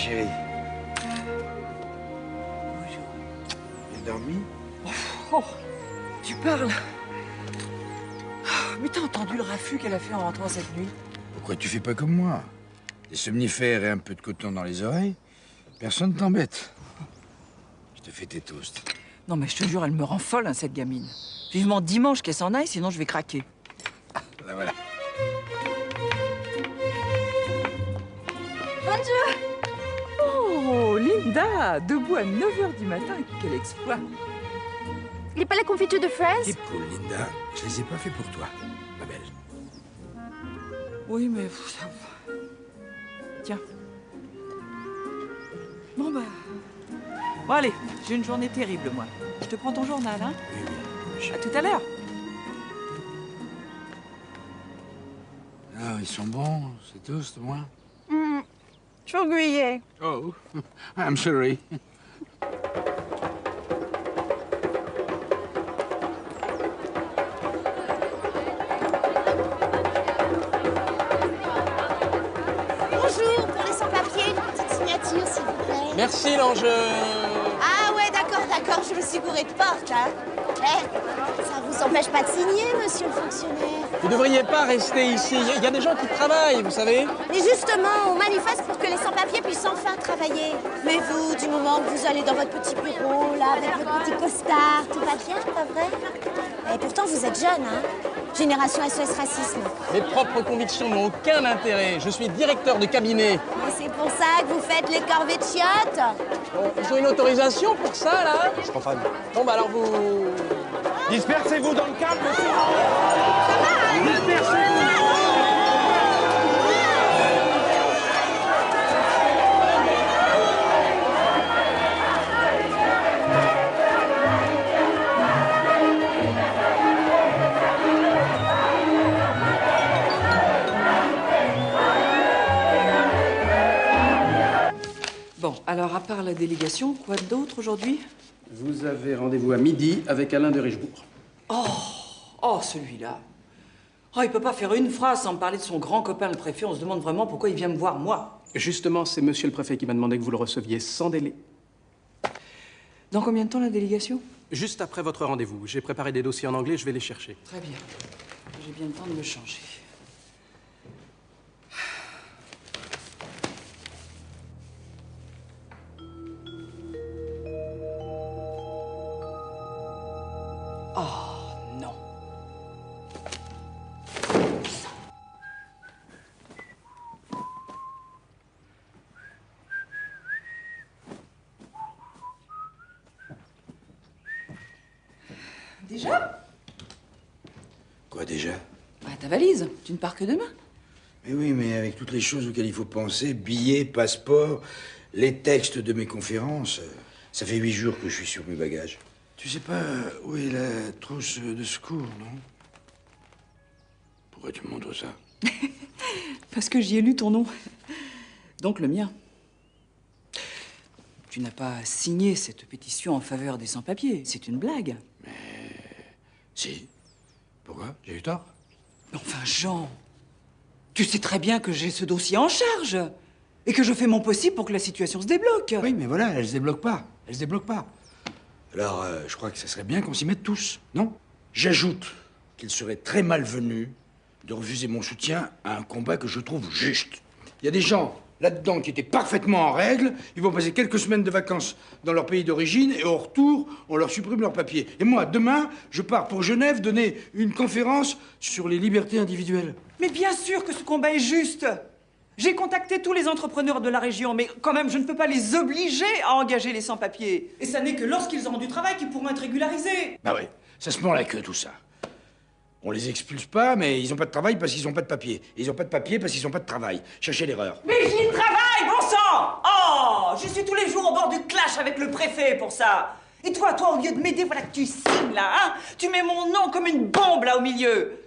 chérie. Bonjour. Bien dormi? Oh, tu parles. Mais t'as entendu le raffut qu'elle a fait en rentrant cette nuit? Pourquoi tu fais pas comme moi? Des somnifères et un peu de coton dans les oreilles, personne t'embête. Je te fais tes toasts. Non mais je te jure, elle me rend folle, hein, cette gamine. Vivement dimanche qu'elle s'en aille, sinon je vais craquer. Là, voilà. Oh, Linda, debout à 9h du matin, quel exploit. Il n'est pas la confiture de fraises? C'est cool, Linda. Je les ai pas fait pour toi, ma belle. Oui, mais ça va. Tiens. Bon, bah... Bon, allez, j'ai une journée terrible, moi. Je te prends ton journal, hein? Oui, oui. À tout à l'heure. Ah, ils sont bons, ces toasts, moi. Trop grillé. Oh, I'm sorry. Bonjour, pour les sans-papiers, une petite signature, s'il vous plaît. Merci, l'enjeu. Ah ouais, d'accord, je me suis bourrée de porte, hein. Ça vous empêche pas de signer, monsieur le fonctionnaire? Vous devriez pas rester ici. Il y a des gens qui travaillent, vous savez. Mais justement, on manifeste pour que les sans-papiers puissent enfin travailler. Mais vous, du moment que vous allez dans votre petit bureau, là, avec votre petit costard, tout va bien, pas vrai? Et pourtant, vous êtes jeune, hein. Génération SOS Racisme. Mes propres convictions n'ont aucun intérêt. Je suis directeur de cabinet. Et c'est pour ça que vous faites les corvées de chiottes? Bon, ils ont une autorisation pour ça, là? Je profane. Bon, bah alors vous... Dispersez-vous dans le calme, monsieur. Bon, alors, à part la délégation, quoi d'autre aujourd'hui? Vous avez rendez-vous à midi avec Alain de Richebourg. Oh, celui-là. Oh, il peut pas faire une phrase sans me parler de son grand copain, le préfet. On se demande vraiment pourquoi il vient me voir, moi. Justement, c'est monsieur le préfet qui m'a demandé que vous le receviez sans délai. Dans combien de temps, la délégation? Juste après votre rendez-vous. J'ai préparé des dossiers en anglais, je vais les chercher. Très bien. J'ai bien le temps de me changer. Oh, non. Déjà? Quoi, déjà? Bah, ta valise. Tu ne pars que demain. Mais oui, mais avec toutes les choses auxquelles il faut penser, billets, passeports, les textes de mes conférences, ça fait 8 jours que je suis sur mes bagages. Tu sais pas où est la trousse de secours, non? Pourquoi tu me montres ça? Parce que j'y ai lu ton nom. Donc le mien. Tu n'as pas signé cette pétition en faveur des sans-papiers. C'est une blague. Si. Pourquoi? J'ai eu tort? Enfin, Jean, tu sais très bien que j'ai ce dossier en charge et que je fais mon possible pour que la situation se débloque. Oui, mais voilà, elle se débloque pas. Elle se débloque pas. Alors, je crois que ça serait bien qu'on s'y mette tous, non? J'ajoute qu'il serait très malvenu de refuser mon soutien à un combat que je trouve juste. Il y a des gens là-dedans qui étaient parfaitement en règle, ils vont passer quelques semaines de vacances dans leur pays d'origine et au retour, on leur supprime leurs papiers. Et moi, demain, je pars pour Genève donner une conférence sur les libertés individuelles. Mais bien sûr que ce combat est juste. J'ai contacté tous les entrepreneurs de la région, mais quand même, je ne peux pas les obliger à engager les sans-papiers. Et ça n'est que lorsqu'ils auront du travail qu'ils pourront être régularisés. Bah oui, ça se mord la queue, tout ça. On les expulse pas, mais ils n'ont pas de travail parce qu'ils n'ont pas de papier. Et ils n'ont pas de papier parce qu'ils n'ont pas de travail. Cherchez l'erreur. Mais j'y travaille, bon sang! Oh, je suis tous les jours au bord du clash avec le préfet pour ça. Et toi, au lieu de m'aider, voilà que tu signes, là, hein? Tu mets mon nom comme une bombe, là, au milieu.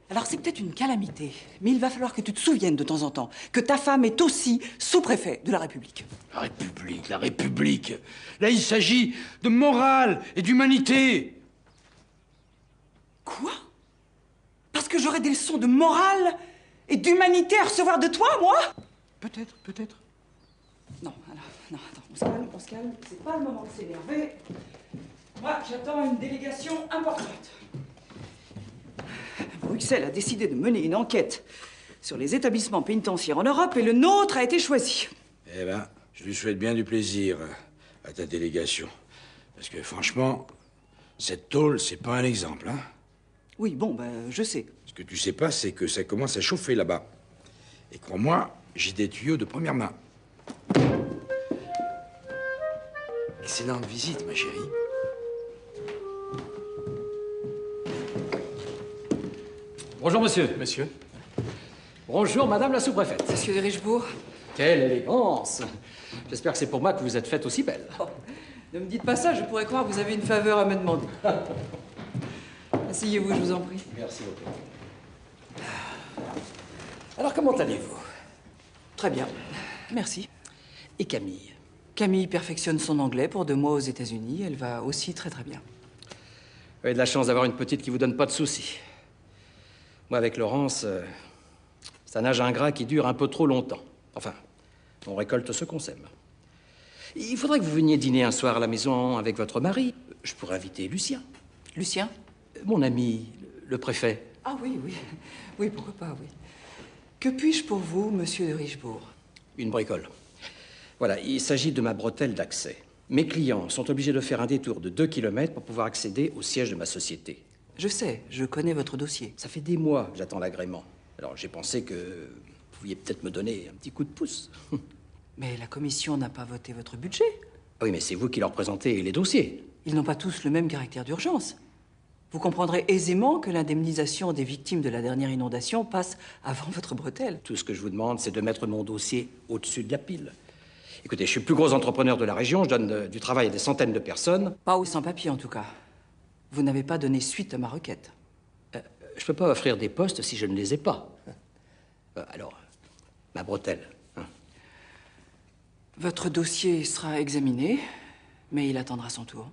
Alors, c'est peut-être une calamité, mais il va falloir que tu te souviennes de temps en temps que ta femme est aussi sous-préfet de la République. La République, la République. Là, il s'agit de morale et d'humanité. Quoi? Parce que j'aurais des leçons de morale et d'humanité à recevoir de toi, moi? Peut-être, peut-être. Non. Non, attends, on se calme. C'est pas le moment de s'énerver. Moi, j'attends une délégation importante. Bruxelles a décidé de mener une enquête sur les établissements pénitentiaires en Europe et le nôtre a été choisi. Eh ben, je lui souhaite bien du plaisir à ta délégation. Parce que franchement, cette tôle, c'est pas un exemple, hein. Oui, bon, je sais. Ce que tu sais pas, c'est que ça commence à chauffer là-bas. Et crois-moi, j'ai des tuyaux de première main. Excellente visite, ma chérie. Bonjour, monsieur. Monsieur? Bonjour, madame la sous-préfète. Monsieur de Richebourg. Quelle élégance. J'espère que c'est pour moi que vous êtes faite aussi belle. Oh, ne me dites pas ça, je pourrais croire que vous avez une faveur à me demander. Asseyez-vous, je vous en prie. Merci beaucoup. Alors, comment allez-vous? Très bien, merci. Et Camille? Camille perfectionne son anglais pour 2 mois aux États-Unis. Elle va aussi très très bien. Vous avez de la chance d'avoir une petite qui vous donne pas de soucis. Moi, avec Laurence, c'est un âge ingrat qui dure un peu trop longtemps. Enfin, on récolte ce qu'on sème. Il faudrait que vous veniez dîner un soir à la maison avec votre mari. Je pourrais inviter Lucien. Lucien? Mon ami, le préfet. Ah oui, oui. Oui, pourquoi pas, oui. Que puis-je pour vous, monsieur de Richebourg? Une bricole. Voilà, il s'agit de ma bretelle d'accès. Mes clients sont obligés de faire un détour de 2 kilomètres pour pouvoir accéder au siège de ma société. Je sais, je connais votre dossier. Ça fait des mois que j'attends l'agrément. Alors j'ai pensé que vous pouviez peut-être me donner un petit coup de pouce. Mais la commission n'a pas voté votre budget. Oui, mais c'est vous qui leur présentez les dossiers. Ils n'ont pas tous le même caractère d'urgence. Vous comprendrez aisément que l'indemnisation des victimes de la dernière inondation passe avant votre bretelle. Tout ce que je vous demande, c'est de mettre mon dossier au-dessus de la pile. Écoutez, je suis le plus gros entrepreneur de la région, je donne du travail à des centaines de personnes. Pas aux sans-papiers, en tout cas. Vous n'avez pas donné suite à ma requête. Je peux pas offrir des postes si je ne les ai pas. Alors, ma bretelle. Hein. Votre dossier sera examiné, mais il attendra son tour.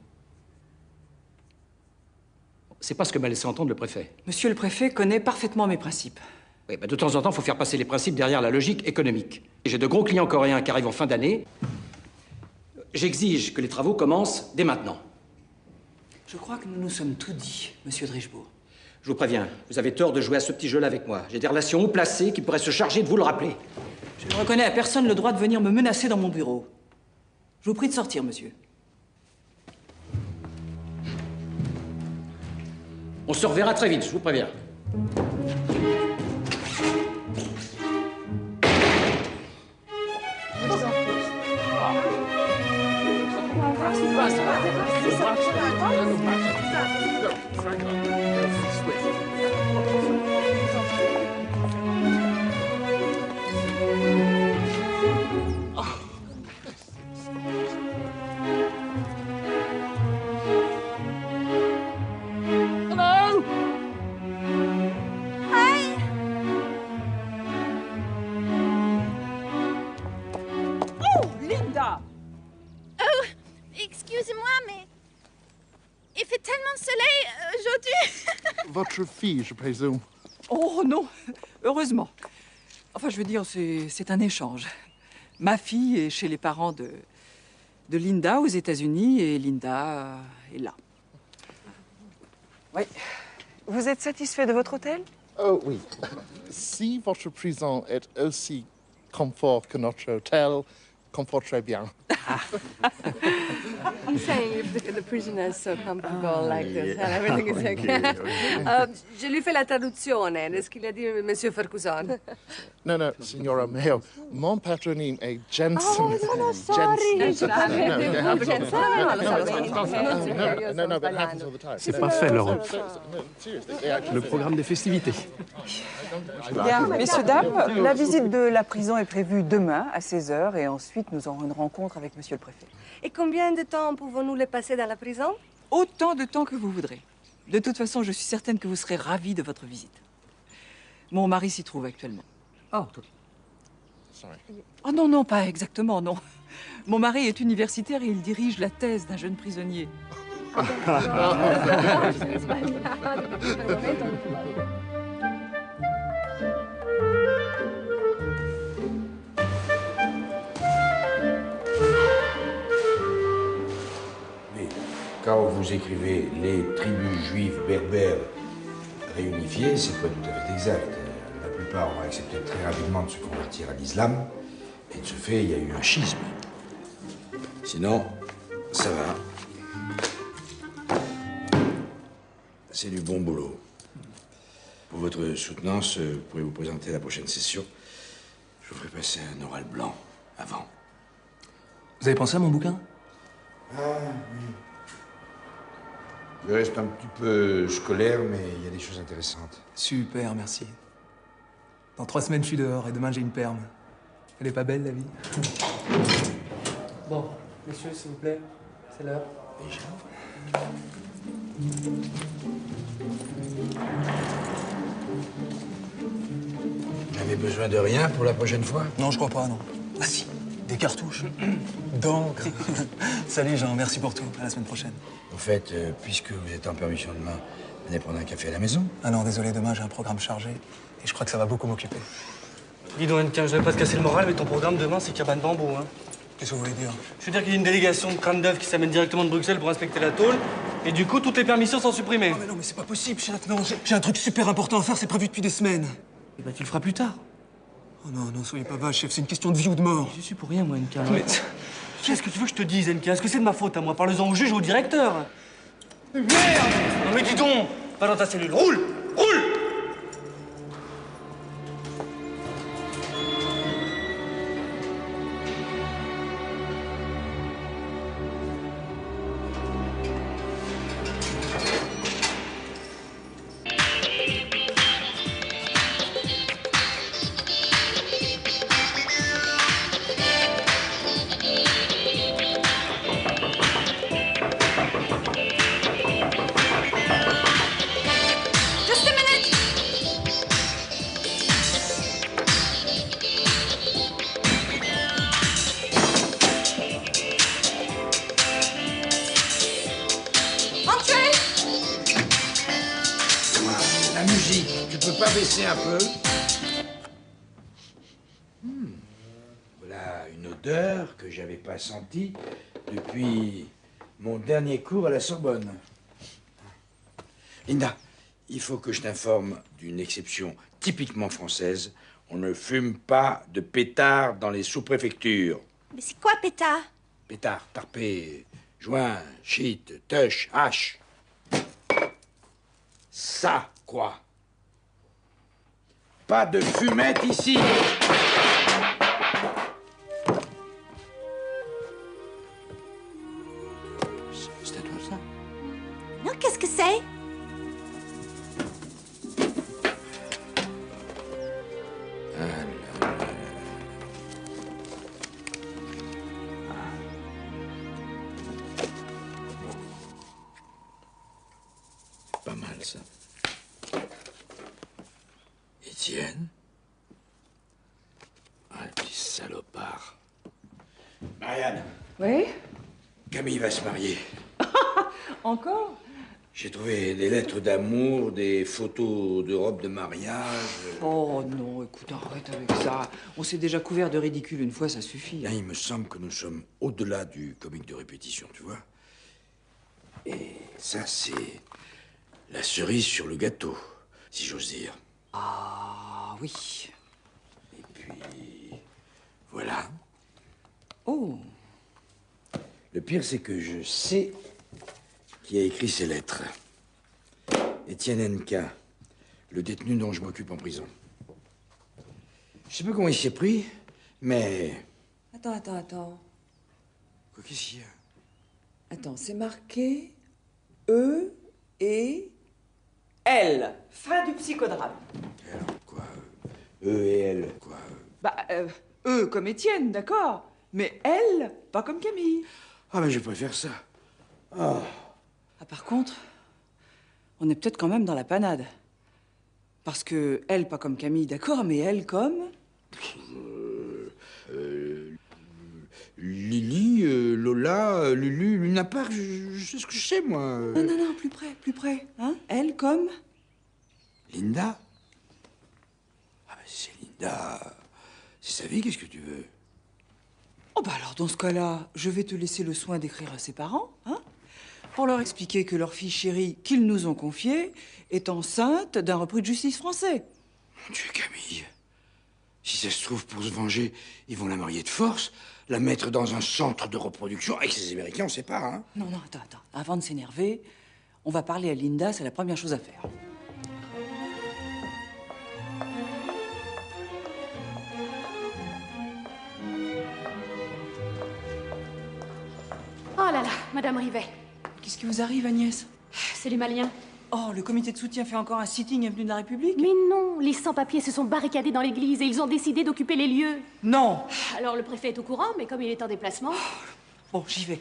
C'est pas ce que m'a laissé entendre le préfet. Monsieur le préfet connaît parfaitement mes principes. Oui, de temps en temps, il faut faire passer les principes derrière la logique économique. Et j'ai de gros clients coréens qui arrivent en fin d'année. J'exige que les travaux commencent dès maintenant. Je crois que nous nous sommes tout dit, monsieur de Richebourg. Je vous préviens, vous avez tort de jouer à ce petit jeu-là avec moi. J'ai des relations haut placées qui pourraient se charger de vous le rappeler. Je ne reconnais à personne le droit de venir me menacer dans mon bureau. Je vous prie de sortir, monsieur. On se reverra très vite, je vous préviens. Excusez-moi, mais il fait tellement de soleil aujourd'hui. Votre fille, je présume. Oh non, heureusement. Enfin, je veux dire, c'est un échange. Ma fille est chez les parents de Linda aux États-Unis et Linda est là. Oui. Vous êtes satisfait de votre hôtel? Oh oui. Si votre prison est aussi confort que notre hôtel, conforterait bien. I'm saying if the prisoner is so comfortable like this and everything is okay. Je lui fais la traduzione de ce qu'il a dit Monsieur Ferguson. No, signora Mayo, mon patronyme est Jensen. Oh, no, sorry. Jensen. No, that happens all the time. C'est pas fait, Laurent. No, seriously, actually. Le programme des festivités. Bien, messieurs, dames, la visite de la prison est prévue demain à 16h et ensuite nous aurons une rencontre avec monsieur le préfet. Et combien de temps pouvons-nous le passer dans la prison? Autant de temps que vous voudrez. De toute façon, je suis certaine que vous serez ravis de votre visite. Mon mari s'y trouve actuellement. Oh, Sorry. Oh non, non, pas exactement, non. Mon mari est universitaire et il dirige la thèse d'un jeune prisonnier. vous écrivez les tribus juives berbères réunifiées, c'est pas tout à fait exact. La plupart ont accepté très rapidement de se convertir à l'islam, et de ce fait, il y a eu un schisme. Sinon, ça va. C'est du bon boulot. Pour votre soutenance, vous pourrez vous présenter à la prochaine session. Je vous ferai passer un oral blanc avant. Vous avez pensé à mon bouquin? Ah, oui. Il reste un petit peu scolaire, mais il y a des choses intéressantes. Super, merci. Dans 3 semaines, je suis dehors et demain, j'ai une perme. Elle est pas belle, la vie? Bon, messieurs, s'il vous plaît, c'est l'heure. Déjà? Vous n'avez besoin de rien pour la prochaine fois? Non, je crois pas, non. Ah si, des cartouches. D'encre. Salut Jean, merci pour tout. À la semaine prochaine. Au fait, puisque vous êtes en permission demain, venez prendre un café à la maison. Ah non, désolé, demain, j'ai un programme chargé. Et je crois que ça va beaucoup m'occuper. Dis donc, Hennequin, je vais pas te casser le moral, mais ton programme demain, c'est cabane bambou, hein. Qu'est-ce que vous voulez dire? Je veux dire qu'il y a une délégation de crâne d'œuf qui s'amène directement de Bruxelles pour inspecter la tôle. Et du coup, toutes les permissions sont supprimées. Oh, mais non, mais c'est pas possible, Chat. Non, j'ai un truc super important à faire, c'est prévu depuis des semaines. Eh ben, tu le feras plus tard. Oh non, non, soyez pas vache, chef, c'est une question de vie ou de mort. Je suis pour rien, moi, Hennequin. Mais qu'est-ce que tu veux que je te dise, Hennequin? Est-ce que c'est de ma faute à moi? Parle-en au juge ou au directeur. Merde! Non, mais dis donc! Va dans ta cellule, roule! Roule! Baisser un peu. Voilà une odeur que j'avais pas sentie depuis mon dernier cours à la Sorbonne. Linda, il faut que je t'informe d'une exception typiquement française. On ne fume pas de pétard dans les sous-préfectures. Mais c'est quoi, pétard? Pétard, tarpé, joint, shit, tush, hache. Ça, quoi? Pas de fumette ici! C'est à toi, ça? Non, qu'est-ce que c'est? Pas mal, ça. Étienne? Ah, le petit salopard. Marianne. Oui? Camille va se marier. Encore? J'ai trouvé des lettres d'amour, des photos de robes de mariage. Oh non, écoute, arrête avec ça. On s'est déjà couvert de ridicule une fois, ça suffit. Là, il me semble que nous sommes au-delà du comique de répétition, tu vois. Et ça, c'est la cerise sur le gâteau, si j'ose dire. Ah oui. Et puis, voilà. Oh. Le pire, c'est que je sais qui a écrit ces lettres. Étienne Hennequin, le détenu dont je m'occupe en prison. Je sais pas comment il s'est pris, mais... Attends. Qu'est-ce qu'il y a? Attends, c'est marqué E et L. Fin du psychodrame. Alors, quoi? E et elle, quoi? Bah, E comme Étienne, d'accord. Mais elle, pas comme Camille. Ah, mais je préfère ça. Ah. Ah, par contre, on est peut-être quand même dans la panade. Parce que elle, pas comme Camille, d'accord, mais elle comme... Lily, Lola, Lulu, Luna Park, je sais ce que je sais, moi. Non, plus près, hein? Elle comme... Linda? Ah, ben c'est Linda. C'est sa vie, qu'est-ce que tu veux? Oh, bah alors, dans ce cas-là, je vais te laisser le soin d'écrire à ses parents, hein? pour leur expliquer que leur fille chérie, qu'ils nous ont confiée, est enceinte d'un repris de justice français. Mon Dieu, Camille. Si ça se trouve, pour se venger, ils vont la marier de force, la mettre dans un centre de reproduction. Avec ces Américains, on sait pas, hein. Non, attends. Avant de s'énerver, on va parler à Linda, c'est la première chose à faire. Oh là là, Madame Rivet. Qu'est-ce qui vous arrive, Agnès? C'est les Maliens. Oh, le comité de soutien fait encore un sitting avenue de la République? Mais non, les sans-papiers se sont barricadés dans l'église et ils ont décidé d'occuper les lieux. Non. Alors le préfet est au courant, mais comme il est en déplacement... Bon, j'y vais.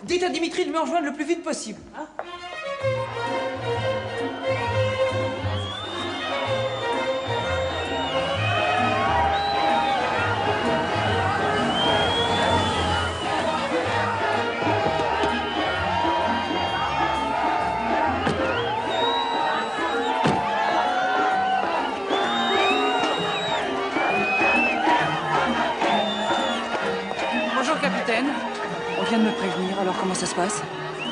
Dites à Dimitri de me rejoindre le plus vite possible. Hein? Bonjour, capitaine. On vient de me prévenir, alors comment ça se passe?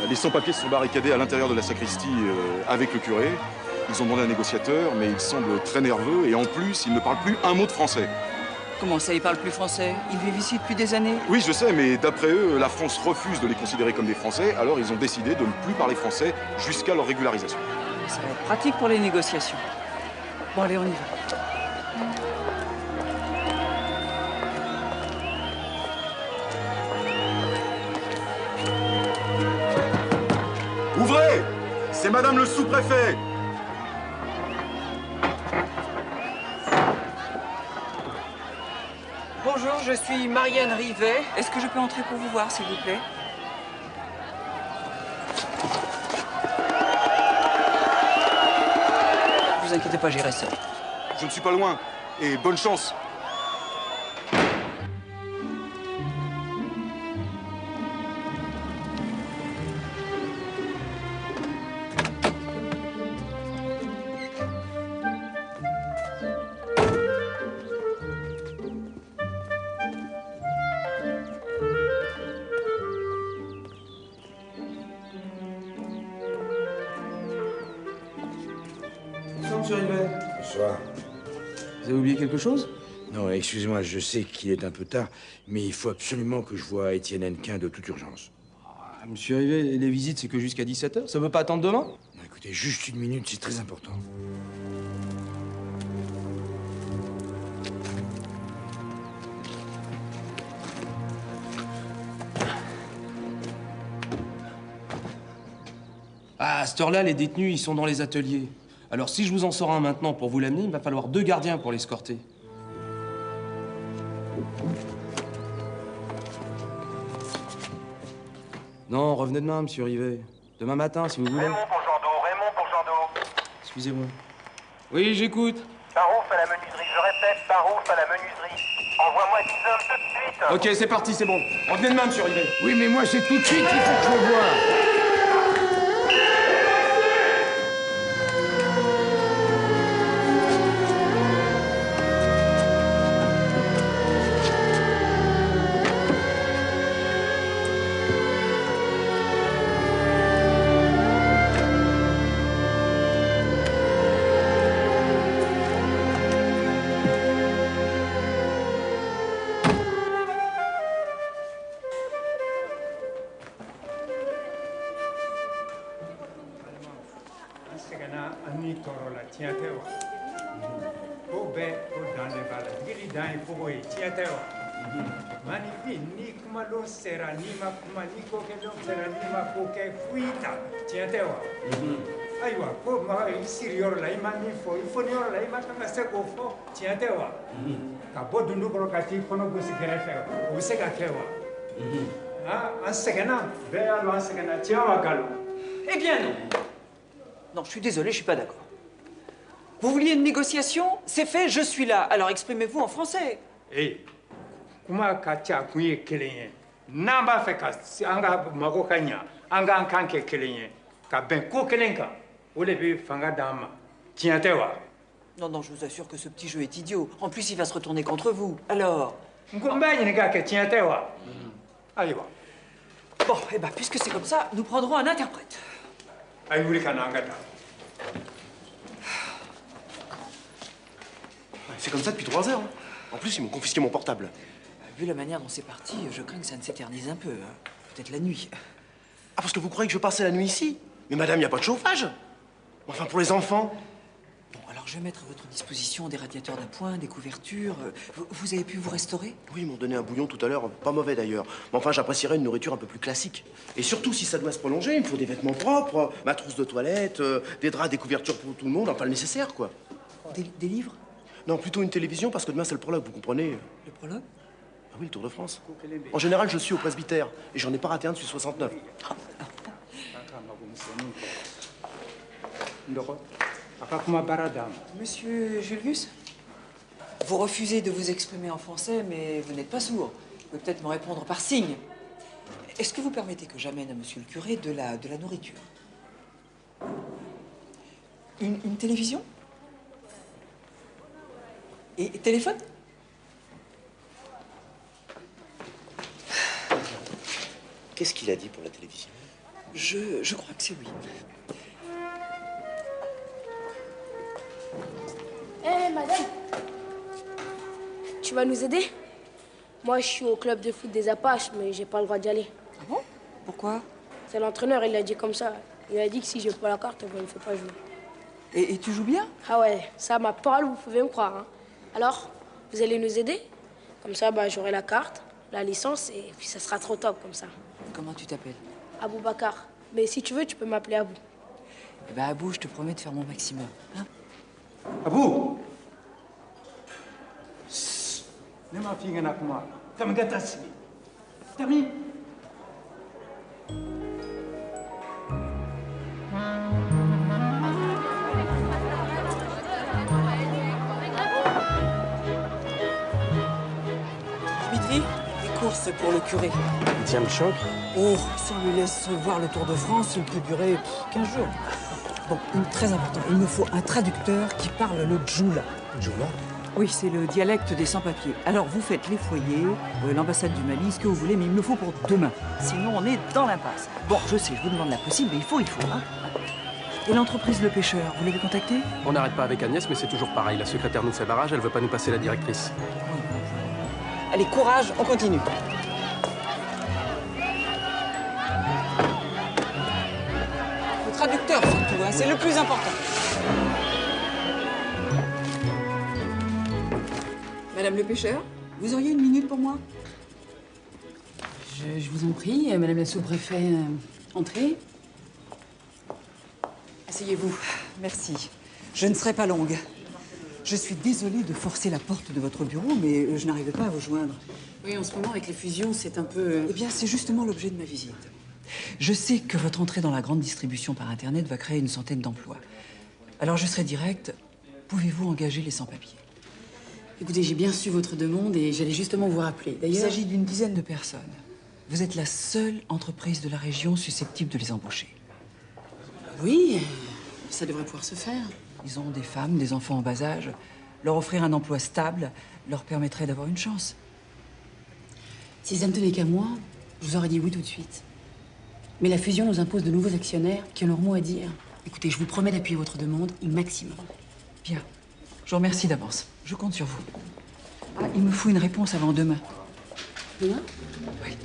Les sans-papiers se sont barricadés à l'intérieur de la sacristie avec le curé. Ils ont demandé un négociateur, mais ils semblent très nerveux et en plus, ils ne parlent plus un mot de français. Comment ça, ils parlent plus français? Ils vivent ici depuis des années. Oui, je sais, mais d'après eux, la France refuse de les considérer comme des Français, alors ils ont décidé de ne plus parler français jusqu'à leur régularisation. Ça va être pratique pour les négociations. Bon, allez, on y va. Ouvrez! C'est madame le sous-préfet! Bonjour, je suis Marianne Rivet. Est-ce que je peux entrer pour vous voir, s'il vous plaît? Ne vous inquiétez pas, j'irai seul. Je ne suis pas loin, et bonne chance! Bonsoir, monsieur Rivet. Bonsoir. Vous avez oublié quelque chose? Non, excusez-moi, je sais qu'il est un peu tard, mais il faut absolument que je voie Étienne Hennequin de toute urgence. Ah, monsieur Rivet, les visites, c'est que jusqu'à 17h. Ça peut pas attendre demain? Non, écoutez, juste une minute, c'est très important. Ah, à cette heure-là, les détenus, ils sont dans les ateliers. Alors, si je vous en sors un maintenant pour vous l'amener, il va falloir 2 gardiens pour l'escorter. Non, revenez demain, monsieur Rivet. Demain matin, si vous voulez. Raymond pour Jean d'eau. Excusez-moi. Oui, j'écoute. Barouf à la menuiserie, je répète, Barouf à la menuiserie. Envoie-moi 10 hommes tout de suite. Ok, c'est parti, c'est bon. Revenez demain, monsieur Rivet. Oui, mais moi, c'est tout de suite qu'il faut que je le voie. Eh bien, non. Non, je suis désolé, je suis pas d'accord. Vous vouliez une négociation? C'est fait, je suis là. Alors exprimez-vous en français. Hey, kuma kacha kuye kelenye. Namba feka anga mago kanya, anga kanke kelenye. Ka ben ko kelenka. Ole bi fanga dama. Tientewa. Non, je vous assure que ce petit jeu est idiot. En plus, il va se retourner contre vous. Alors? Ngomba nyinga ke tientewa. Aywa. Bon, eh ben, puisque c'est comme ça, nous prendrons un interprète. C'est comme ça depuis 3 heures. Hein. En plus, ils m'ont confisqué mon portable. Vu la manière dont c'est parti, je crains que ça ne s'éternise un peu. Hein. Peut-être la nuit. Ah, parce que vous croyez que je passais la nuit ici? Mais madame, il n'y a pas de chauffage. Enfin, pour les enfants. Bon, alors je vais mettre à votre disposition des radiateurs d'appoint, des couvertures. Vous avez pu vous restaurer? Oui, ils m'ont donné un bouillon tout à l'heure, pas mauvais d'ailleurs. Mais enfin, j'apprécierais une nourriture un peu plus classique. Et surtout, si ça doit se prolonger, il me faut des vêtements propres, ma trousse de toilette, des draps, des couvertures pour tout le monde, enfin le nécessaire, quoi. Des livres? Non, plutôt une télévision, parce que demain c'est le prologue, vous comprenez? Le prologue? Ah oui, le Tour de France. En général, je suis au presbytère, et j'en ai pas raté un depuis 69. Monsieur Julius, vous refusez de vous exprimer en français, mais vous n'êtes pas sourd. Vous pouvez peut-être me répondre par signe. Est-ce que vous permettez que j'amène à monsieur le curé de la nourriture? Une télévision? Et téléphone? Qu'est-ce qu'il a dit pour la télévision? Je crois que c'est oui. Hé, madame, tu vas nous aider? Moi, je suis au club de foot des Apaches, mais j'ai pas le droit d'y aller. Ah bon? Pourquoi? C'est l'entraîneur, il a dit comme ça. Il a dit que si je pas la carte, il me fait pas jouer. Et tu joues bien? Ah ouais, ça, ma parole, vous pouvez me croire. Hein. Alors, vous allez nous aider? Comme ça, bah, j'aurai la carte, la licence, et puis ça sera trop top comme ça. Comment tu t'appelles? Aboubacar. Mais si tu veux, tu peux m'appeler Abou. Eh ben, Abou, je te promets de faire mon maximum. Hein? Abou! Ne m'a fait un kuma. Comme gâtas. Termine. Dimitri, des courses pour le curé. Il tient le choc. Oh, si on lui laisse voir le Tour de France, il peut durer 15 jours. Bon, très important, il me faut un traducteur qui parle le djoula. Djoula? Oui, c'est le dialecte des sans-papiers. Alors, vous faites les foyers, l'ambassade du Mali, ce que vous voulez, mais il me le faut pour demain. Sinon, on est dans l'impasse. Bon, je sais, je vous demande l'impossible, mais il faut, hein. Et l'entreprise Le Pêcheur, vous l'avez contactée? On n'arrête pas avec Agnès, mais c'est toujours pareil. La secrétaire nous fait barrage, elle veut pas nous passer la directrice. Allez, courage, on continue. Le traducteur, surtout, hein, c'est le plus important. Madame Le Pêcheur, vous auriez une minute pour moi? Je vous en prie, Madame la sous-préfet, entrez. Asseyez-vous. Merci. Je ne serai pas longue. Je suis désolée de forcer la porte de votre bureau, mais je n'arrivais pas à vous joindre. Oui, en ce moment, avec les fusions, c'est un peu... Eh bien, c'est justement l'objet de ma visite. Je sais que votre entrée dans la grande distribution par Internet va créer une centaine d'emplois. Alors, je serai directe. Pouvez-vous engager les sans-papiers? Écoutez, j'ai bien su votre demande et j'allais justement vous rappeler. Il D'ailleurs... s'agit d'une dizaine de personnes. Vous êtes la seule entreprise de la région susceptible de les embaucher. Oui, ça devrait pouvoir se faire. Ils ont des femmes, des enfants en bas âge. Leur offrir un emploi stable leur permettrait d'avoir une chance. Si ça ne tenait qu'à moi, je vous aurais dit oui tout de suite. Mais la fusion nous impose de nouveaux actionnaires qui ont leur mot à dire. Écoutez, je vous promets d'appuyer votre demande au maximum. Bien. Je vous remercie d'avance. Je compte sur vous. Ah, il me faut une réponse avant demain. Demain? Oui.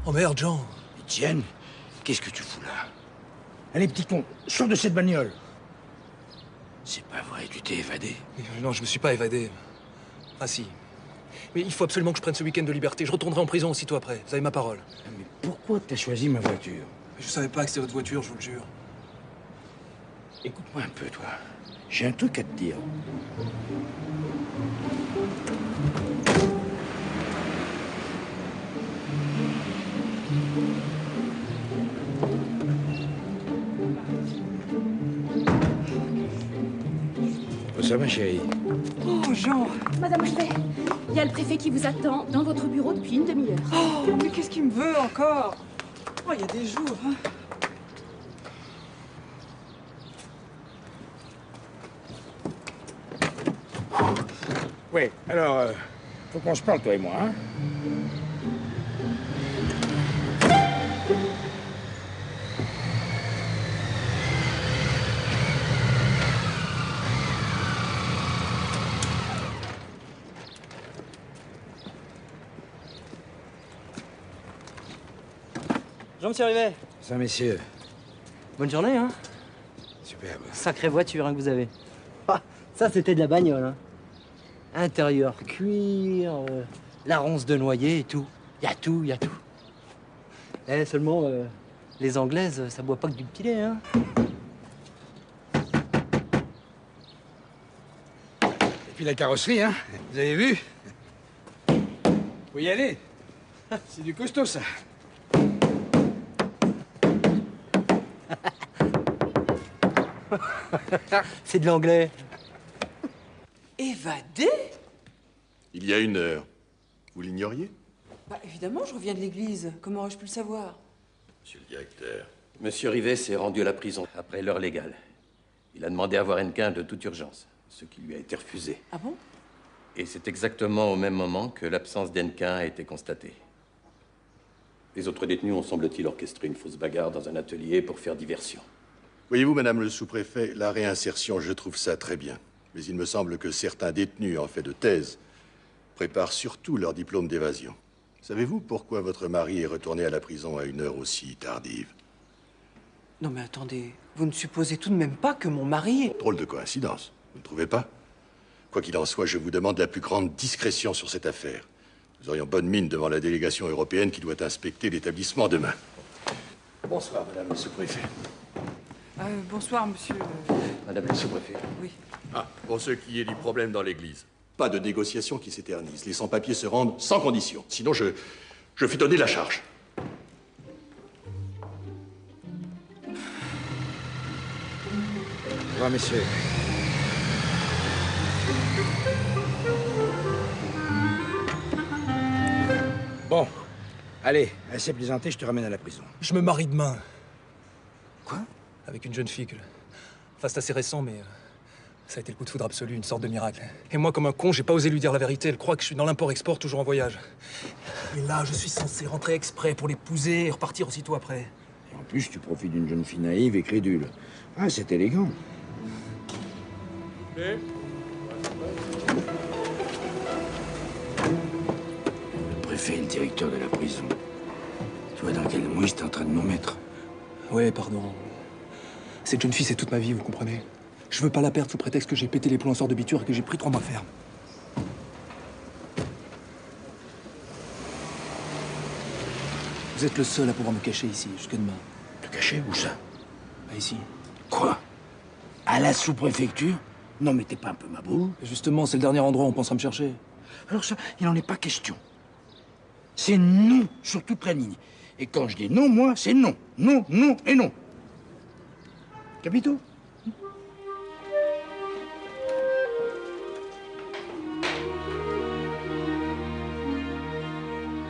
Oh merde, Jean. Étienne, qu'est-ce que tu fous là? Allez, petit con, sors de cette bagnole. C'est pas vrai, tu t'es évadé? Non, je me suis pas évadé. Ah si. Mais il faut absolument que je prenne ce week-end de liberté. Je retournerai en prison aussitôt après. Vous avez ma parole. Mais pourquoi t'as choisi ma voiture? Je savais pas que c'était votre voiture, je vous le jure. Écoute-moi un peu, toi. J'ai un truc à te dire. ça, ma chérie? Oh, Jean. Madame Hochet, il y a le préfet qui vous attend dans votre bureau depuis une demi-heure. Oh, mais qu'est-ce qu'il me veut encore? Oh, il y a des jours, hein. Oui, alors, faut qu'on se parle, toi et moi, hein? Jean-Monsieur Rivet. Ça, messieurs. Bonne journée, hein? Superbe. Sacrée voiture, hein, que vous avez. Ah, ça, c'était de la bagnole, hein. Intérieur cuir, la ronce de noyer et tout. Y a tout, y a tout. Eh, seulement, les Anglaises, ça boit pas que du petit lait, hein. Et puis la carrosserie, hein? Vous avez vu? Faut y aller. C'est du costaud, ça. C'est de l'anglais. Évadé? Il y a 1 heure. Vous l'ignoriez? Bah, évidemment, je reviens de l'église. Comment aurais-je pu le savoir? Monsieur le directeur. Monsieur Rivet s'est rendu à la prison après l'heure légale. Il a demandé à voir Hennequin de toute urgence, ce qui lui a été refusé. Ah bon? Et c'est exactement au même moment que l'absence d'Hennequin a été constatée. Les autres détenus ont, semble-t-il, orchestré une fausse bagarre dans un atelier pour faire diversion. Voyez-vous, madame le sous-préfet, la réinsertion, je trouve ça très bien. Mais il me semble que certains détenus, en fait de thèse, préparent surtout leur diplôme d'évasion. Savez-vous pourquoi votre mari est retourné à la prison à 1 heure aussi tardive? Non mais attendez, vous ne supposez tout de même pas que mon mari... Drôle de coïncidence, vous ne trouvez pas? Quoi qu'il en soit, je vous demande la plus grande discrétion sur cette affaire. Nous aurions bonne mine devant la délégation européenne qui doit inspecter l'établissement demain. Bonsoir, madame le sous-préfet. Bonsoir, monsieur... Madame le sous-préfet. Oui. Ah, pour ce qui est du problème dans l'église. Pas de négociation qui s'éternise. Les sans-papiers se rendent sans condition. Sinon, je fais donner la charge. Au revoir, messieurs. Bon, allez, assez plaisanté, je te ramène à la prison. Je me marie demain. Quoi? Avec une jeune fille que... Enfin, c'est assez récent, mais... ça a été le coup de foudre absolu, une sorte de miracle. Et moi, comme un con, j'ai pas osé lui dire la vérité. Elle croit que je suis dans l'import-export, toujours en voyage. Et là, je suis censé rentrer exprès pour l'épouser et repartir aussitôt après. Et en plus, tu profites d'une jeune fille naïve et crédule. Ah, c'est élégant. Le préfet et le directeur de la prison. Tu vois dans quel mouille t'es en train de nous mettre? Ouais, pardon. Cette jeune fille, c'est toute ma vie, vous comprenez? Je veux pas la perdre sous prétexte que j'ai pété les plombs en sort de biture et que j'ai pris 3 mois ferme. Vous êtes le seul à pouvoir me cacher ici, jusque demain. Te cacher? Où ça? Bah, ici. Quoi? À la sous-préfecture? Non, mais t'es pas un peu mabou? Justement, c'est le dernier endroit où on pensera me chercher. Alors ça, il n'en est pas question. C'est non sur toute la ligne. Et quand je dis non, moi, c'est non. Non, non et non. Capito?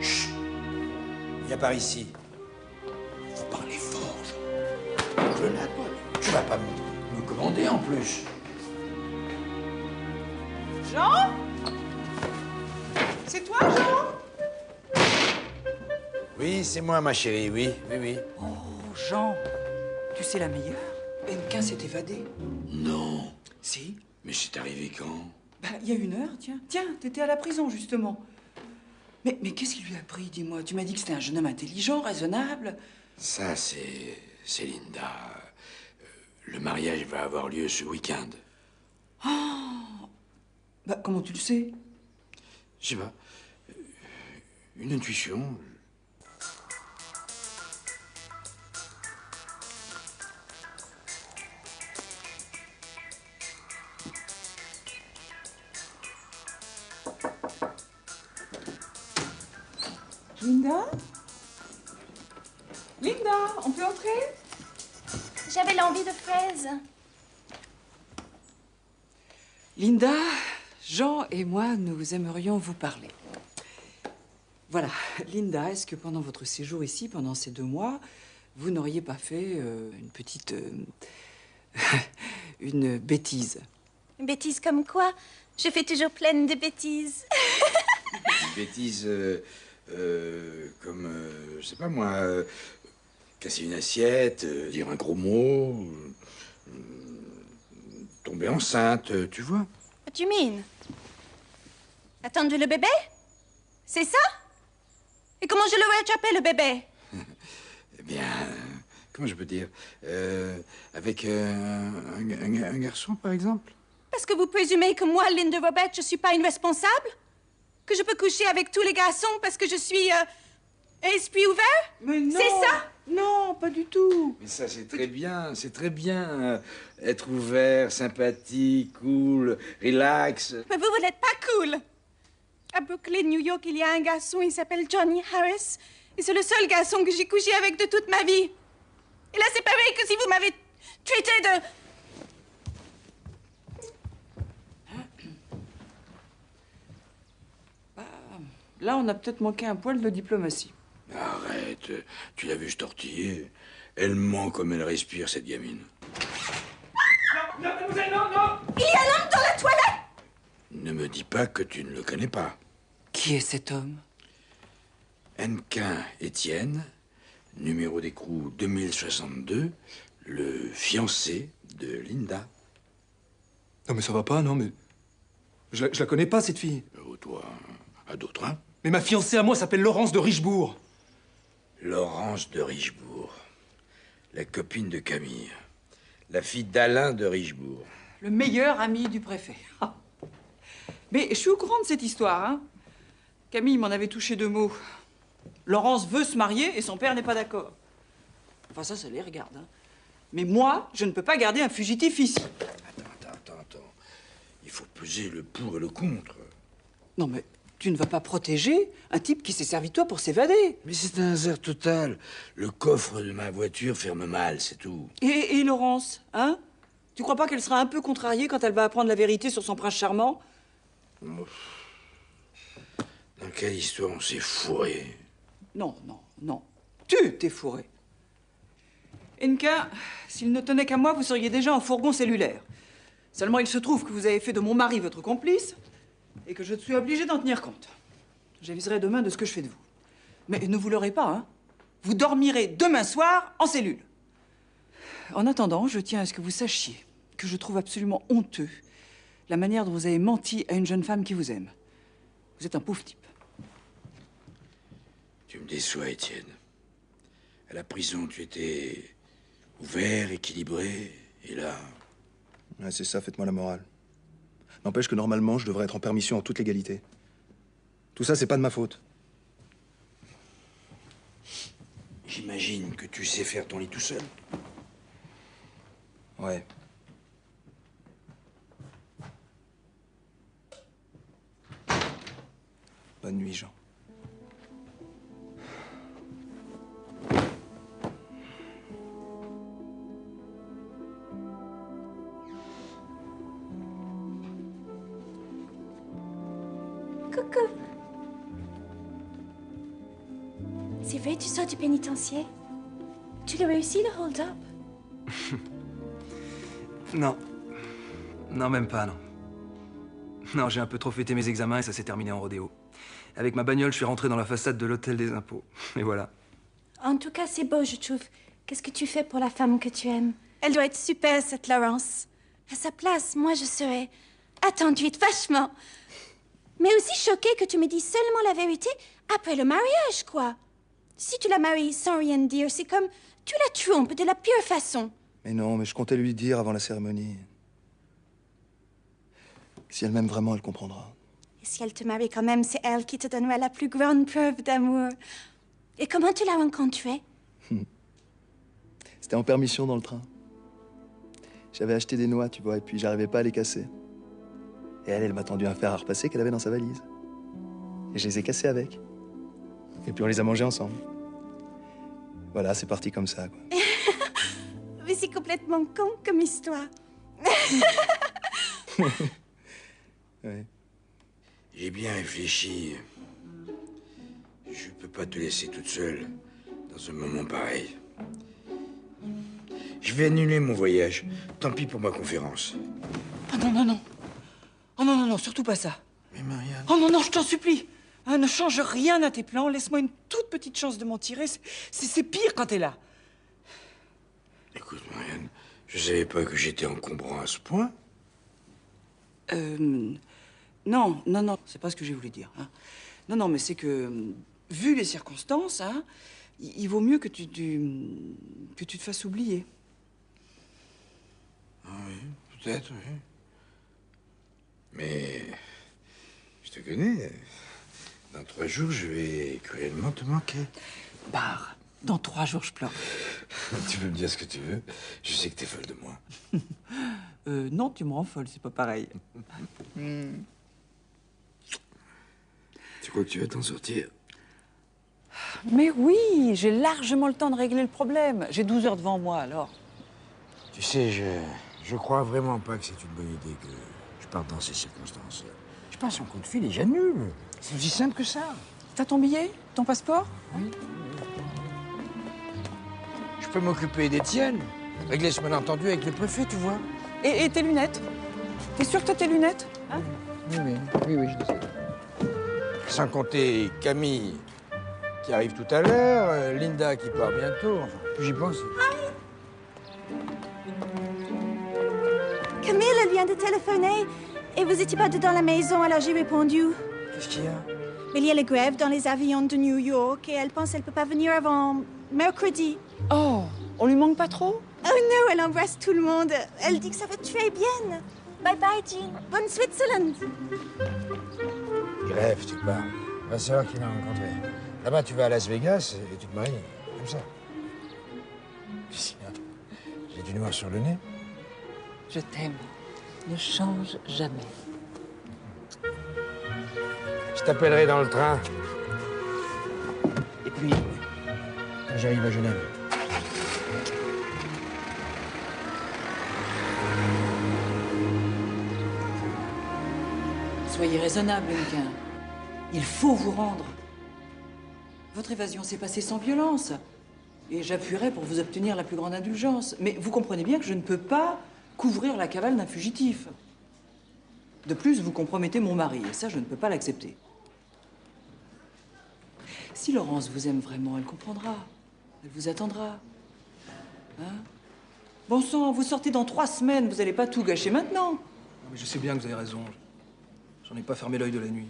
Chut! Viens par ici. Vous parlez fort, je le là, toi. Tu vas pas me commander en plus. Jean? C'est toi, Jean? Oui, c'est moi, ma chérie, oui, oui, oui. Oh, Jean, tu sais la meilleure? Hennequin s'est évadé. Non. Si. Mais c'est arrivé quand? Bah, il y a 1 heure, tiens. Tiens, t'étais à la prison, justement. Mais qu'est-ce qu'il lui a pris, dis-moi? Tu m'as dit que c'était un jeune homme intelligent, raisonnable. Ça, c'est Linda. Le mariage va avoir lieu ce week-end. Oh! Bah, comment tu le sais? Je sais pas. Une intuition. Linda? Linda, on peut entrer? J'avais l'envie de fraises. Linda, Jean et moi, nous aimerions vous parler. Voilà, Linda, est-ce que pendant votre séjour ici, pendant ces 2 mois, vous n'auriez pas fait une petite... une bêtise? Une bêtise comme quoi? Je fais toujours pleine de bêtises. Une bêtise comme, je sais pas moi, casser une assiette, dire un gros mot, tomber enceinte, tu vois. What do you mean? Attendre le bébé? C'est ça? Et comment je l'aurais attrapé, le bébé? Eh bien, comment je peux dire? Avec un garçon, par exemple? Parce que vous présumez que moi, Linda Robert, je suis pas une responsable? Que je peux coucher avec tous les garçons parce que je suis esprit ouvert? Mais non! C'est ça? Non, pas du tout. Mais ça, c'est très bien, être ouvert, sympathique, cool, relax. Mais vous n'êtes pas cool. À Brooklyn, New York, il y a un garçon, il s'appelle Johnny Harris. Et c'est le seul garçon que j'ai couché avec de toute ma vie. Et là, c'est pareil que si vous m'avez traité de... Là, on a peut-être manqué un poil de diplomatie. Arrête, tu l'as vu se tortiller. Elle ment comme elle respire, cette gamine. Non, mademoiselle, non, non! Il y a l'homme dans la toilette! Ne me dis pas que tu ne le connais pas. Qui est cet homme? Hennequin Étienne, numéro d'écrou 2062, le fiancé de Linda. Non, mais ça va pas, non, mais... Je la connais pas, cette fille. Toi, à d'autres, hein? Mais ma fiancée à moi s'appelle Laurence de Richebourg. Laurence de Richebourg, la copine de Camille, la fille d'Alain de Richebourg. Le meilleur ami du préfet. Mais je suis au courant de cette histoire, hein. Camille m'en avait touché 2 mots. Laurence veut se marier et son père n'est pas d'accord. Enfin, ça les regarde, hein. Mais moi, je ne peux pas garder un fugitif ici. Attends. Il faut peser le pour et le contre. Non, mais tu ne vas pas protéger un type qui s'est servi de toi pour s'évader. Mais c'est un hasard total. Le coffre de ma voiture ferme mal, c'est tout. Et Laurence, hein? Tu crois pas qu'elle sera un peu contrariée quand elle va apprendre la vérité sur son prince charmant? Dans quelle histoire on s'est fourré? Non. Tu t'es fourré. Hennequin, s'il ne tenait qu'à moi, vous seriez déjà en fourgon cellulaire. Seulement, il se trouve que vous avez fait de mon mari votre complice et que je suis obligée d'en tenir compte. J'aviserai demain de ce que je fais de vous. Mais ne vous leurrez pas, hein. Vous dormirez demain soir en cellule. En attendant, je tiens à ce que vous sachiez que je trouve absolument honteux la manière dont vous avez menti à une jeune femme qui vous aime. Vous êtes un pauvre type. Tu me déçois, Étienne. À la prison, tu étais ouvert, équilibré, et là... Ouais, c'est ça, faites-moi la morale. N'empêche que normalement, je devrais être en permission en toute légalité. Tout ça, c'est pas de ma faute. J'imagine que tu sais faire ton lit tout seul. Ouais. Bonne nuit, Jean. Coucou. C'est vrai, tu sors du pénitencier? Tu l'as réussi, le hold-up? Non. Non, même pas, non. Non, j'ai un peu trop fêté mes examens et ça s'est terminé en rodéo. Avec ma bagnole, je suis rentré dans la façade de l'hôtel des impôts. Et voilà. En tout cas, c'est beau, je trouve. Qu'est-ce que tu fais pour la femme que tu aimes? Elle doit être super, cette Laurence. À sa place, moi, je serais attendue vachement. Mais aussi choquée que tu me dises seulement la vérité après le mariage, quoi. Si tu la maries sans rien dire, c'est comme tu la trompes de la pire façon. Mais non, mais je comptais lui dire avant la cérémonie. Si elle m'aime vraiment, elle comprendra. Et si elle te marie quand même, c'est elle qui te donnera la plus grande preuve d'amour. Et comment tu l'as rencontrée? C'était en permission dans le train. J'avais acheté des noix, tu vois, et puis j'arrivais pas à les casser. Et elle m'a tendu un fer à repasser qu'elle avait dans sa valise. Et je les ai cassés avec. Et puis on les a mangés ensemble. Voilà, c'est parti comme ça, quoi. Mais c'est complètement con comme histoire. Ouais. J'ai bien réfléchi. Je peux pas te laisser toute seule dans un moment pareil. Je vais annuler mon voyage. Tant pis pour ma conférence. Ah non, non, non. Oh non, non, non, surtout pas ça. Mais Marianne... Oh non, non, je t'en supplie. Hein, ne change rien à tes plans. Laisse-moi une toute petite chance de m'en tirer. C'est pire quand t'es là. Écoute, Marianne, je savais pas que j'étais encombrant à ce point. Non, non, non, c'est pas ce que j'ai voulu dire. Hein. Non, non, mais c'est que, vu les circonstances, hein, il vaut mieux que tu te fasses oublier. Ah oui, peut-être, oui. Mais je te connais. Dans 3 jours, je vais cruellement te manquer. Barre. Dans 3 jours, je pleure. Tu peux me dire ce que tu veux. Je sais que t'es folle de moi. Non, tu me rends folle, c'est pas pareil. Tu crois que tu vas t'en sortir? Mais oui, j'ai largement le temps de régler le problème. J'ai 12 heures devant moi, alors. Tu sais, je crois vraiment pas que c'est une bonne idée que je parte dans ces circonstances. Je passe un coup de fil et j'annule. C'est aussi simple que ça. T'as ton billet? Ton passeport? Oui. Je peux m'occuper des tiennes. Régler ce malentendu avec le préfet, tu vois. Et tes lunettes? T'es sûr que t'as tes lunettes? Hein? Oui, je le sais. Sans compter Camille, qui arrive tout à l'heure, Linda qui part bientôt. Enfin, plus j'y pense. Camille, elle vient de téléphoner. Et vous étiez pas dans la maison, alors j'ai répondu. Qu'est-ce qu'il y a? Mais il y a la grève dans les avions de New York et elle pense qu'elle peut pas venir avant mercredi. Oh, on lui manque pas trop? Oh non, elle embrasse tout le monde. Elle dit que ça va très bien. Bye bye, Jean. Bonne Switzerland. Grève, tu pars. Va savoir qui l'a rencontré. Là-bas, tu vas à Las Vegas et tu te maries. Comme ça. J'ai du noir sur le nez. Je t'aime. Ne change jamais. Je t'appellerai dans le train. Et puis, quand j'arrive à Genève. Soyez raisonnable, Lincoln. Il faut vous rendre. Votre évasion s'est passée sans violence. Et j'appuierai pour vous obtenir la plus grande indulgence. Mais vous comprenez bien que je ne peux pas couvrir la cavale d'un fugitif. De plus, vous compromettez mon mari, et ça, je ne peux pas l'accepter. Si Laurence vous aime vraiment, elle comprendra. Elle vous attendra. Hein? Bon sang, vous sortez dans 3 semaines, vous n'allez pas tout gâcher maintenant. Non, mais je sais bien que vous avez raison. J'en ai pas fermé l'œil de la nuit.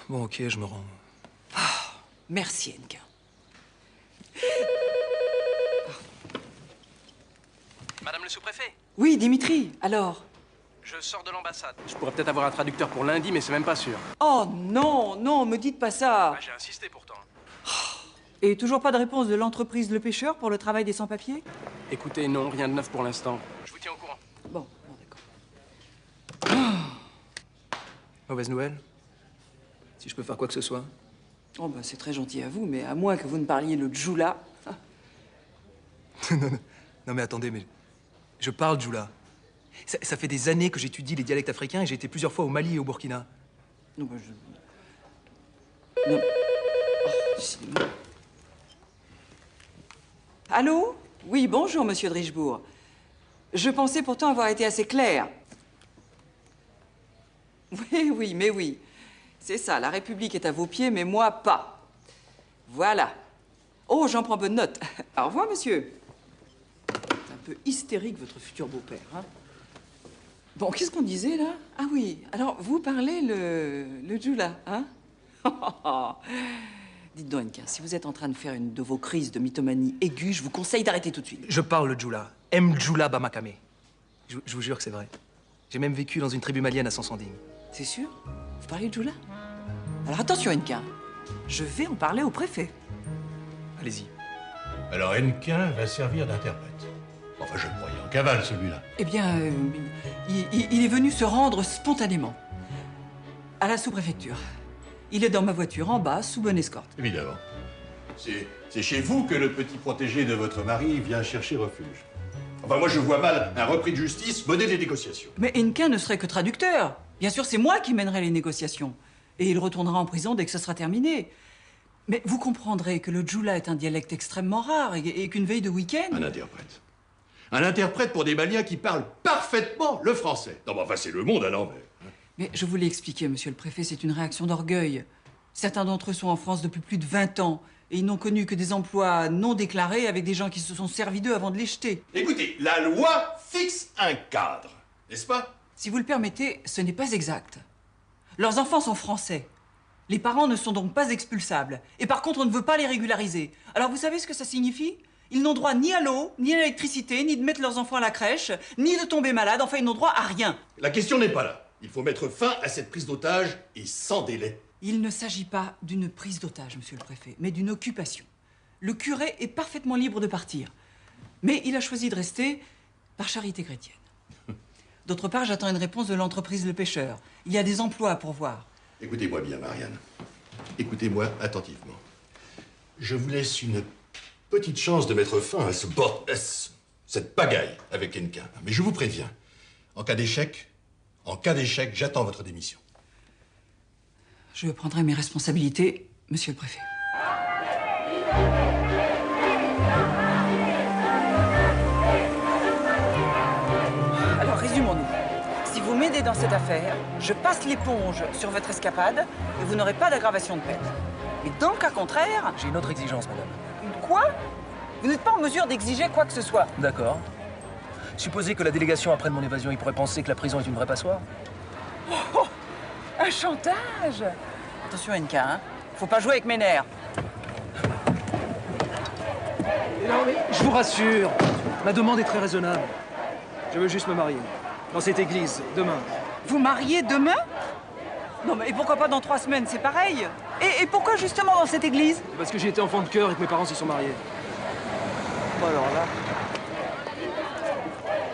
Bon, ok, je me rends. Merci, Enka. Madame le sous-préfet? Oui, Dimitri, alors? Je sors de l'ambassade. Je pourrais peut-être avoir un traducteur pour lundi, mais c'est même pas sûr. Oh non, non, me dites pas ça. Ah, j'ai insisté pourtant. Et toujours pas de réponse de l'entreprise Le Pêcheur pour le travail des sans-papiers? Écoutez, non, rien de neuf pour l'instant. Je vous tiens au courant. Bon, d'accord. Mauvaise nouvelle? Si je peux faire quoi que ce soit? Oh, bah, c'est très gentil à vous, mais à moins que vous ne parliez le djoula. Non, mais attendez, mais je parle djoula. Ça fait des années que j'étudie les dialectes africains et j'ai été plusieurs fois au Mali et au Burkina. Non, bah, non. Oh, décidément. Allô? Oui, bonjour, monsieur de Richebourg. Je pensais pourtant avoir été assez clair. Oui, mais oui. C'est ça, la République est à vos pieds, mais moi, pas. Voilà. Oh, j'en prends bonne note. Au revoir, monsieur. C'est un peu hystérique, votre futur beau-père, hein? Bon, qu'est-ce qu'on disait, là? Ah oui, alors, vous parlez le djoula, hein? Dites donc, Enka, si vous êtes en train de faire une de vos crises de mythomanie aiguë, je vous conseille d'arrêter tout de suite. Je parle le djoula. Mdjoula Bamakame. Je vous jure que c'est vrai. J'ai même vécu dans une tribu malienne à Sansanding. C'est sûr? Vous parlez de djoula? Alors attention, Enka. Je vais en parler au préfet. Allez-y. Alors Hennequin va servir d'interprète. Enfin, je le croyais en cavale, celui-là. Eh bien, il est venu se rendre spontanément. À la sous-préfecture. Il est dans ma voiture, en bas, sous bonne escorte. Évidemment. C'est chez vous que le petit protégé de votre mari vient chercher refuge. Enfin, moi, je vois mal un repris de justice mener des négociations. Mais Hennequin ne serait que traducteur. Bien sûr, c'est moi qui mènerai les négociations. Et il retournera en prison dès que ce sera terminé. Mais vous comprendrez que le djoula est un dialecte extrêmement rare et qu'une veille de week-end... Un interprète. Un interprète pour des Maliens qui parlent parfaitement le français. Non, mais enfin, c'est le monde à l'envers. Mais je vous l'ai expliqué, monsieur le préfet, c'est une réaction d'orgueil. Certains d'entre eux sont en France depuis plus de 20 ans. Et ils n'ont connu que des emplois non déclarés avec des gens qui se sont servis d'eux avant de les jeter. Écoutez, la loi fixe un cadre, n'est-ce pas? Si vous le permettez, ce n'est pas exact. Leurs enfants sont français. Les parents ne sont donc pas expulsables. Et par contre, on ne veut pas les régulariser. Alors vous savez ce que ça signifie? Ils n'ont droit ni à l'eau, ni à l'électricité, ni de mettre leurs enfants à la crèche, ni de tomber malades. Enfin, ils n'ont droit à rien. La question n'est pas là. Il faut mettre fin à cette prise d'otage et sans délai. Il ne s'agit pas d'une prise d'otage, monsieur le préfet, mais d'une occupation. Le curé est parfaitement libre de partir. Mais il a choisi de rester par charité chrétienne. D'autre part, j'attends une réponse de l'entreprise Le Pêcheur. Il y a des emplois à pourvoir. Écoutez-moi bien, Marianne. Écoutez-moi attentivement. Je vous laisse une petite chance de mettre fin à cette pagaille avec Hennequin. Mais je vous préviens, en cas d'échec, j'attends votre démission. Je prendrai mes responsabilités, monsieur le préfet. Alors, résumons-nous. Si vous m'aidez dans cette affaire, je passe l'éponge sur votre escapade et vous n'aurez pas d'aggravation de peine. Mais dans le cas contraire... J'ai une autre exigence, madame. Une quoi? Vous n'êtes pas en mesure d'exiger quoi que ce soit. D'accord. Supposez que la délégation apprenne mon évasion, il pourrait penser que la prison est une vraie passoire. Oh, un chantage! Attention, Hennequin, hein? Faut pas jouer avec mes nerfs. Non, mais je vous rassure, ma demande est très raisonnable. Je veux juste me marier. Dans cette église, demain. Vous mariez demain? Non, mais et pourquoi pas dans 3 semaines? C'est pareil. Et pourquoi justement dans cette église? Parce que j'ai été enfant de cœur et que mes parents s'y sont mariés. Bon, alors là...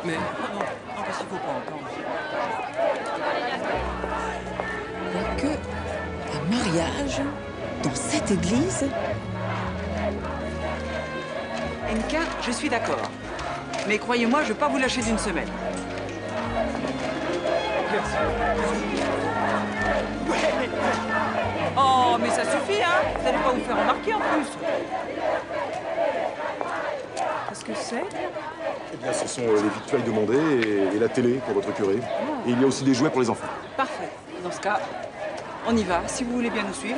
Mais... Non, parce qu'il faut pas encore. Que un mariage dans cette église? Hennequin, je suis d'accord. Mais croyez-moi, je ne vais pas vous lâcher d'une semaine. Merci. Oh, mais ça suffit, hein? Vous n'allez pas vous faire remarquer en plus. Qu'est-ce que c'est? Eh bien, ce sont les victuailles demandées et la télé pour votre curé. Et il y a aussi des jouets pour les enfants. Parfait. Dans ce cas, on y va, si vous voulez bien nous suivre.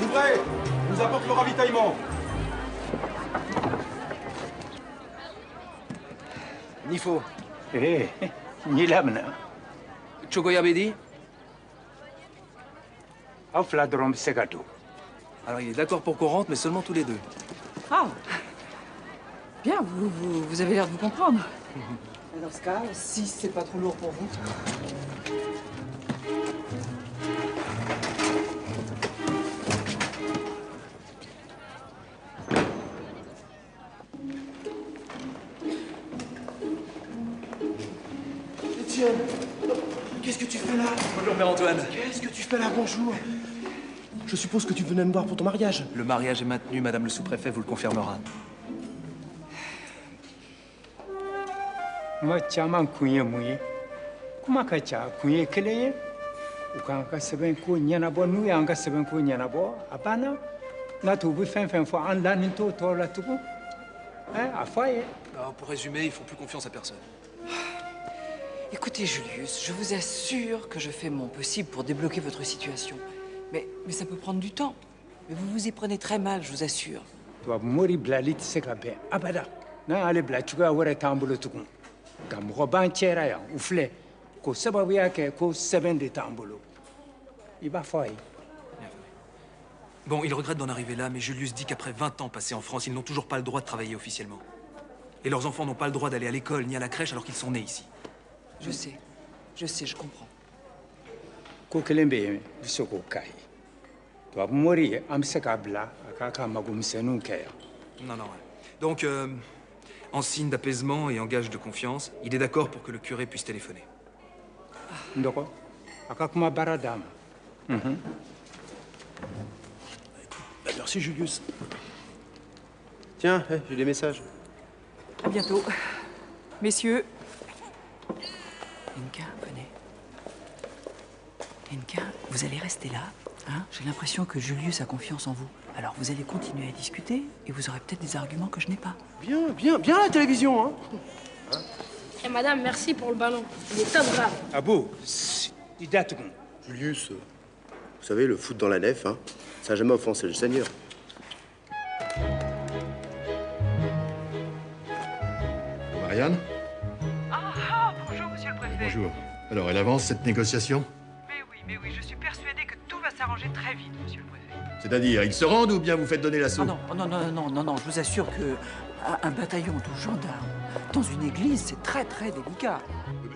Ouvrez! Je vous apporte le ravitaillement. Nifo. Eh, ni lamna. Chogoyabedi. Aufladrom Segato. Alors, il est d'accord pour qu'on rentre, mais seulement tous les deux. Ah! Bien, vous avez l'air de vous comprendre. Dans ce cas, si c'est pas trop lourd pour vous. Étienne, qu'est-ce que tu fais là? Bonjour, Père Antoine. Qu'est-ce que tu fais là? Bonjour. Je suppose que tu venais me voir pour ton mariage. Le mariage est maintenu, madame le sous-préfet vous le confirmera. Moi, chaman kuye muye. Kuma kacha kuye keleye. Ukanga seben ko nyana bo nu ya anga seben ko nyana bo. Apana. Na tu bu fen fo an la ninto to la tuku. Hein, afaye. Alors, pour résumer, ils font plus confiance à personne. Écoutez, Julius, je vous assure que je fais mon possible pour débloquer votre situation. Mais ça peut prendre du temps. Mais vous vous y prenez très mal, je vous assure. Toi, mori blalit sekabe. Abada. Na ale blachuga wore tambulo tuku. Kam roban chera ya ufle. Ko sababu yake ko seben de tambulo. Iba faye. Bon, il regrette d'en arriver là, mais Julius dit qu'après 20 ans passés en France, ils n'ont toujours pas le droit de travailler officiellement. Et leurs enfants n'ont pas le droit d'aller à l'école ni à la crèche alors qu'ils sont nés ici. Je sais, je comprends. Ko kelembe bisoko kai. Toi, mori amsekabla akaka magumsenu kaya. Non, ouais. Donc, en signe d'apaisement et en gage de confiance, il est d'accord pour que le curé puisse téléphoner. Ndoko, akakuma baradama. Merci, Julius. Tiens, j'ai des messages. À bientôt. Messieurs. Lenka, venez. Lenka, vous allez rester là. Hein? J'ai l'impression que Julius a confiance en vous. Alors vous allez continuer à discuter et vous aurez peut-être des arguments que je n'ai pas. Bien la télévision, hein. Et madame, merci pour le ballon. Il est top grave. Ah bon? Julius, vous savez, le foot dans la nef, hein, ça n'a jamais offensé le Seigneur. Marianne? Bonjour, monsieur le préfet. Bonjour. Alors, elle avance, cette négociation? Mais oui, je suis persuadée que tout va s'arranger très vite, monsieur le préfet. C'est-à-dire, ils se rendent ou bien vous faites donner l'assaut? Non, je vous assure que un bataillon de gendarmes dans une église, c'est très délicat.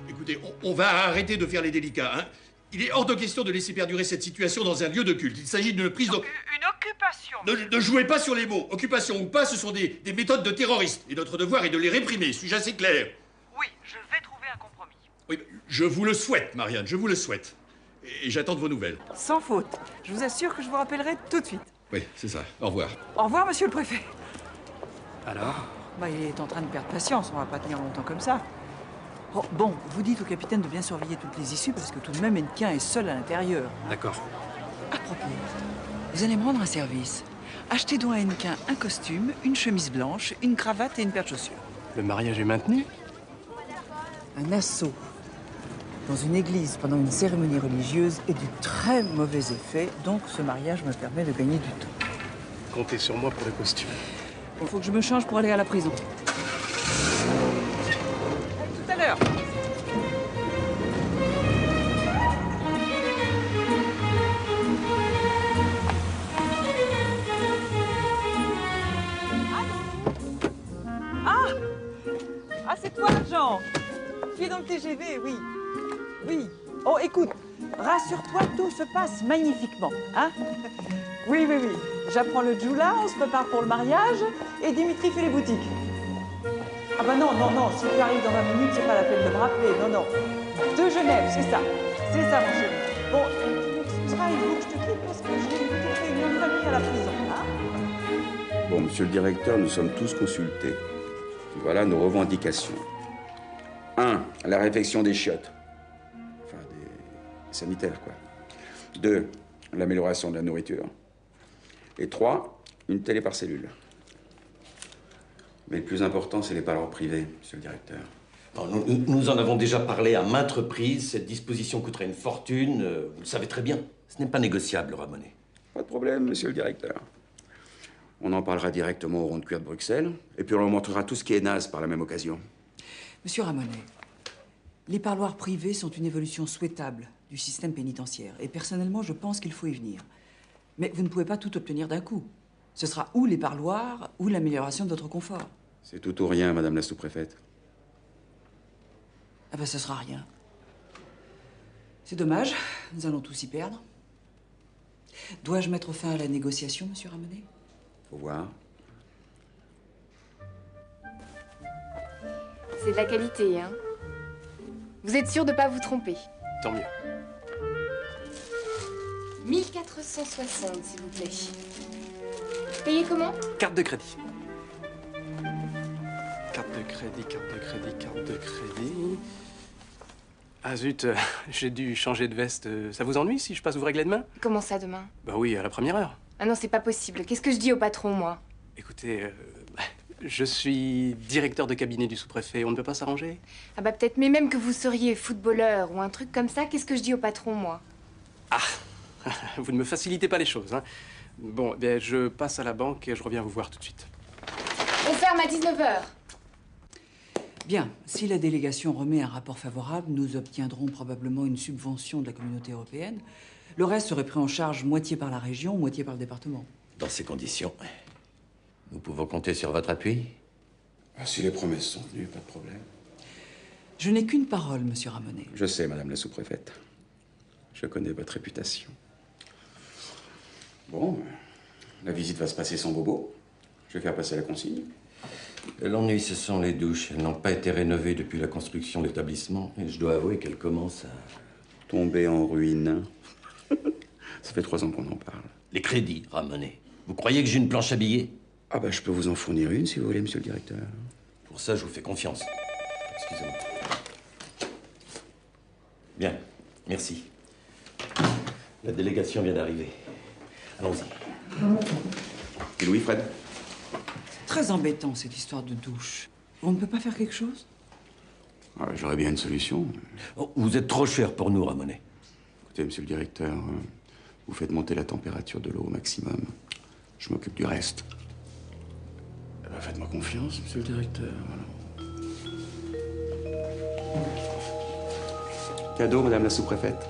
Écoutez, on va arrêter de faire les délicats, hein. Il est hors de question de laisser perdurer cette situation dans un lieu de culte. Il s'agit d'une prise de... Une occupation. Ne jouez pas sur les mots. Occupation ou pas, ce sont des méthodes de terroristes. Et notre devoir est de les réprimer. Suis-je assez clair? Oui, je vais trouver un compromis. Oui, je vous le souhaite, Marianne, je vous le souhaite. Et j'attends de vos nouvelles. Sans faute. Je vous assure que je vous rappellerai tout de suite. Oui, c'est ça. Au revoir. Au revoir, monsieur le préfet. Alors? Il est en train de perdre patience. On va pas tenir longtemps comme ça. Oh, bon, vous dites au capitaine de bien surveiller toutes les issues parce que tout de même, Hennequin est seul à l'intérieur. D'accord. À propos, vous allez me rendre un service. Achetez donc à Hennequin un costume, une chemise blanche, une cravate et une paire de chaussures. Le mariage est maintenu? Un assaut dans une église pendant une cérémonie religieuse est du très mauvais effet, donc ce mariage me permet de gagner du temps. Comptez sur moi pour le costume. Il faut que je me change pour aller à la prison. Tout à l'heure. Ah, c'est toi, Jean. Tu es dans le TGV, oui. Oui. Oh, écoute, rassure-toi, tout se passe magnifiquement, hein? Oui. J'apprends le djoula, on se prépare pour le mariage, et Dimitri fait les boutiques. Ah bah non, si tu arrives dans 20 minutes, c'est pas la peine de me rappeler, non. De Genève, c'est ça, mon chéri. Bon, tu m'excuseras, il faut que je te quitte parce que j'ai une petite réunion de famille à la prison, hein? Bon, monsieur le directeur, nous sommes tous consultés. Voilà nos revendications. 1. La réfection des chiottes. Enfin, des sanitaires, quoi. 2. L'amélioration de la nourriture. Et 3. Une télé par cellule. Mais le plus important, c'est les parloirs privés, monsieur le directeur. Non, nous en avons déjà parlé à maintes reprises. Cette disposition coûterait une fortune. Vous le savez très bien. Ce n'est pas négociable, Ramonet. Pas de problème, monsieur le directeur. On en parlera directement au rond de cuir de Bruxelles. Et puis on leur montrera tout ce qui est naze par la même occasion. Monsieur Ramonet, les parloirs privés sont une évolution souhaitable du système pénitentiaire. Et personnellement, je pense qu'il faut y venir. Mais vous ne pouvez pas tout obtenir d'un coup. Ce sera ou les parloirs, ou l'amélioration de votre confort. C'est tout ou rien, madame la sous-préfète. Ah ben, ce sera rien. C'est dommage, nous allons tous y perdre. Dois-je mettre fin à la négociation, monsieur Ramonet? Faut voir. C'est de la qualité, hein. Vous êtes sûr de pas vous tromper? Tant mieux. 1460, s'il vous plaît. Payez comment? Carte de crédit. Carte de crédit. Ah zut, j'ai dû changer de veste. Ça vous ennuie si je passe vous régler demain? Comment ça, demain? Bah oui, à la première heure. Ah non, c'est pas possible. Qu'est-ce que je dis au patron, moi? Écoutez, je suis directeur de cabinet du sous-préfet. On ne peut pas s'arranger? Ah bah peut-être, mais même que vous seriez footballeur ou un truc comme ça, qu'est-ce que je dis au patron, moi? Ah, vous ne me facilitez pas les choses, hein. Bon, bien, je passe à la banque et je reviens vous voir tout de suite. On ferme à 19h. Bien, si la délégation remet un rapport favorable, nous obtiendrons probablement une subvention de la communauté européenne. Le reste serait pris en charge moitié par la région, moitié par le département. Dans ces conditions, nous pouvons compter sur votre appui? Si les promesses sont tenues, pas de problème. Je n'ai qu'une parole, monsieur Ramonet. Je sais, madame la sous-préfète. Je connais votre réputation. Bon, la visite va se passer sans bobo. Je vais faire passer la consigne. L'ennui, ce sont les douches. Elles n'ont pas été rénovées depuis la construction de l'établissement. Et je dois avouer qu'elles commencent à... tomber en ruine. Ça fait 3 ans qu'on en parle. Les crédits, Ramonet. Vous croyez que j'ai une planche à billets? Ah bah je peux vous en fournir une si vous voulez, monsieur le directeur. Pour ça, je vous fais confiance. Excusez-moi. Bien, merci. La délégation vient d'arriver. Allons-y. Et Louis-Fred? Très embêtant, cette histoire de douche. On ne peut pas faire quelque chose? Ah, j'aurais bien une solution. Oh, vous êtes trop cher pour nous, Ramonet. Écoutez, monsieur le directeur, vous faites monter la température de l'eau au maximum. Je m'occupe du reste. Eh ben, faites-moi confiance, monsieur le directeur. Voilà. Cadeau, madame la sous-préfète.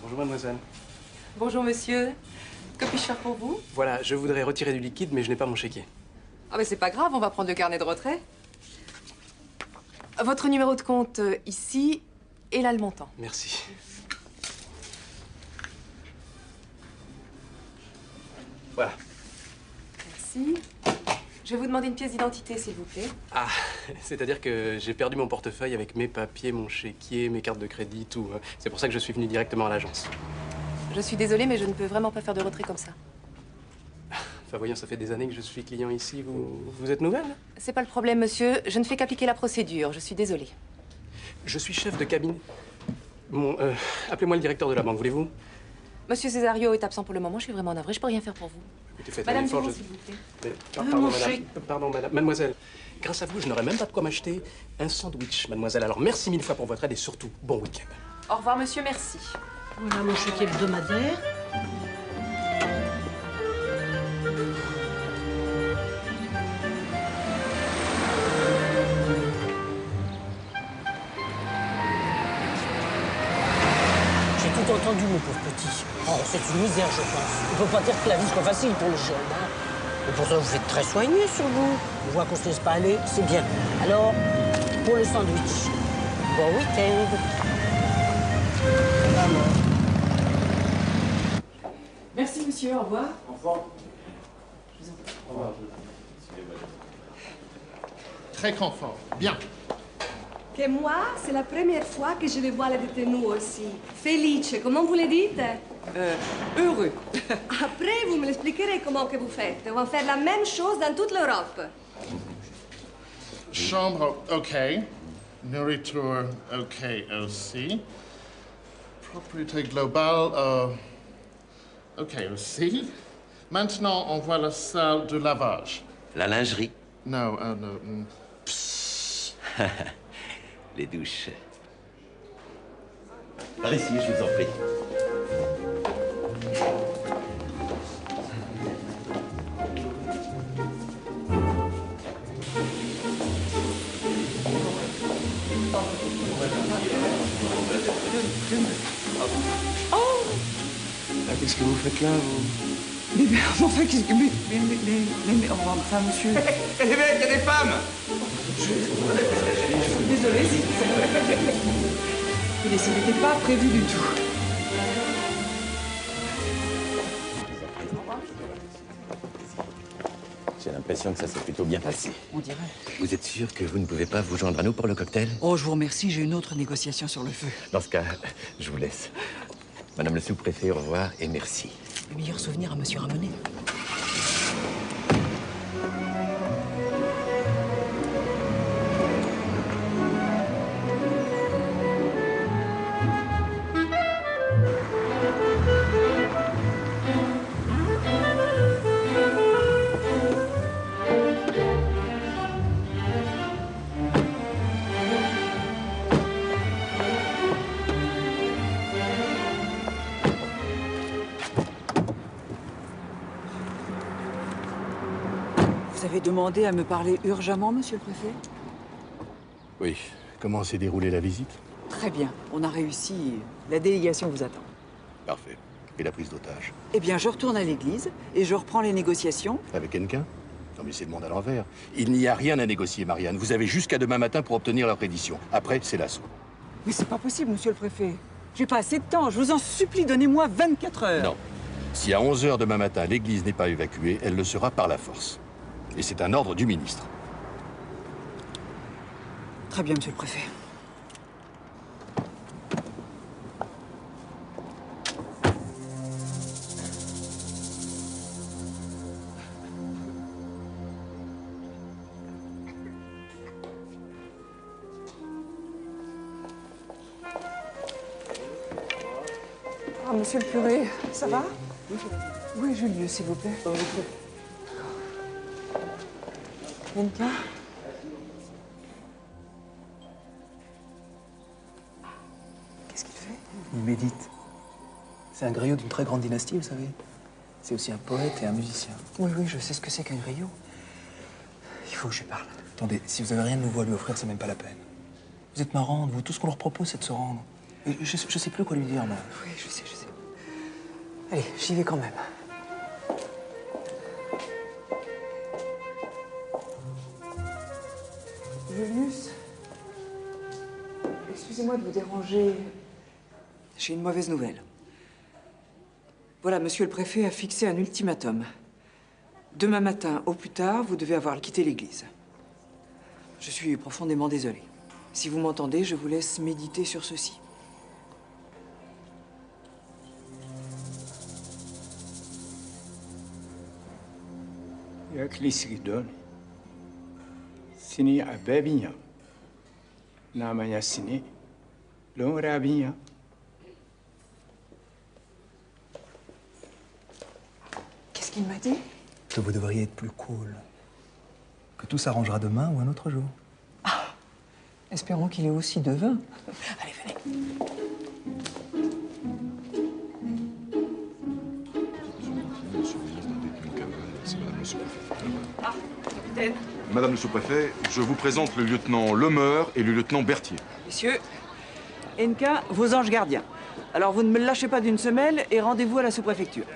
Bonjour, mademoiselle. Bonjour, monsieur. Que puis-je faire pour vous? Voilà, je voudrais retirer du liquide, mais je n'ai pas mon chéquier. Ah, mais c'est pas grave, on va prendre le carnet de retrait. Votre numéro de compte ici et là le montant. Merci. Voilà. Merci. Je vais vous demander une pièce d'identité, s'il vous plaît. Ah, c'est-à-dire que j'ai perdu mon portefeuille avec mes papiers, mon chéquier, mes cartes de crédit, tout. C'est pour ça que je suis venu directement à l'agence. Je suis désolée, mais je ne peux vraiment pas faire de retrait comme ça. Enfin, voyons, ça fait des années que je suis client ici. Vous êtes nouvelle? C'est pas le problème, monsieur. Je ne fais qu'appliquer la procédure. Je suis désolée. Je suis chef de cabinet. Bon, appelez-moi le directeur de la banque, voulez-vous? Monsieur Césario est absent pour le moment. Je suis vraiment navrée. Je peux rien faire pour vous. Écoutez, faites Madame un effort, Dumont, s'il vous plaît. Mais, pardon, madame. Pardon, madame. Mademoiselle, grâce à vous, je n'aurais même pas de quoi m'acheter un sandwich, mademoiselle. Alors, merci 1000 fois pour votre aide et surtout, bon week-end. Au revoir, monsieur. Merci. Voilà mon chèque hebdomadaire. J'ai tout entendu, mon pauvre petit. Oh, c'est une misère, je pense. Il faut pas dire que la vie soit facile pour les jeunes, hein. Et pourtant, vous êtes très soigneux sur vous. On voit qu'on se laisse pas aller, c'est bien. Alors, pour le sandwich, bon week-end. Merci, monsieur. Au revoir. Au revoir. Au revoir. Très confort. Bien. Que moi, c'est la première fois que je vais voir les détenus aussi. Felice, comment vous le dites? Heureux. Après, vous me l'expliquerez comment que vous faites. On va faire la même chose dans toute l'Europe. Chambre, OK. Nourriture, OK aussi. Propriété globale, OK aussi. Maintenant, on voit la salle de lavage. La lingerie. Non, Les douches. Par ici, je vous en prie. Oh! Qu'est-ce que vous faites là, vous? Mais enfin, qu'est-ce que... Mais, enfin, monsieur... Les mecs, il y a des femmes! Désolée, mais ce n'était pas prévu du tout. J'ai l'impression que ça s'est plutôt bien passé. On dirait. Vous êtes sûr que vous ne pouvez pas vous joindre à nous pour le cocktail? Oh, je vous remercie, j'ai une autre négociation sur le feu. Dans ce cas, je vous laisse. Madame le sous-préfet, au revoir et merci. Le meilleur souvenir à monsieur Ramonet. Vous avez demandé à me parler urgemment, monsieur le préfet? Oui. Comment s'est déroulée la visite? Très bien, on a réussi. La délégation vous attend. Parfait. Et la prise d'otage? Eh bien, je retourne à l'église et je reprends les négociations. Avec quelqu'un? Non, mais c'est le monde à l'envers. Il n'y a rien à négocier, Marianne. Vous avez jusqu'à demain matin pour obtenir leur reddition. Après, c'est l'assaut. Mais c'est pas possible, monsieur le préfet. J'ai pas assez de temps. Je vous en supplie, donnez-moi 24 heures. Non. Si à 11 h demain matin, l'église n'est pas évacuée, elle le sera par la force. Et c'est un ordre du ministre. Très bien, monsieur le préfet. Bonsoir, monsieur le curé. Ça va? Oui, Julius, s'il vous plaît. Lenka? Qu'est-ce qu'il fait? Il médite. C'est un griot d'une très grande dynastie, vous savez. C'est aussi un poète et un musicien. Oui, je sais ce que c'est qu'un griot. Il faut que je lui parle. Attendez, si vous avez rien de nouveau à lui offrir, c'est même pas la peine. Vous êtes marrante, vous. Tout ce qu'on leur propose, c'est de se rendre. Et je sais plus quoi lui dire, moi. Oui, je sais. Allez, j'y vais quand même. Julius, excusez-moi de vous déranger. J'ai une mauvaise nouvelle. Voilà, monsieur le préfet a fixé un ultimatum. Demain matin, au plus tard, vous devez avoir quitté l'église. Je suis profondément désolée. Si vous m'entendez, je vous laisse méditer sur ceci. Yaklisigdon. Sini ababinya. Namanya sini. L'onrabinya. Qu'est-ce qu'il m'a dit? Que vous devriez être plus cool. Que tout s'arrangera demain ou un autre jour. Espérons qu'il est aussi devin. Allez, venez. Ah, capitaine. Madame le sous-préfet, je vous présente le lieutenant Lemeur et le lieutenant Berthier. Messieurs, Enka, vos anges gardiens. Alors vous ne me lâchez pas d'une semelle et rendez-vous à la sous-préfecture.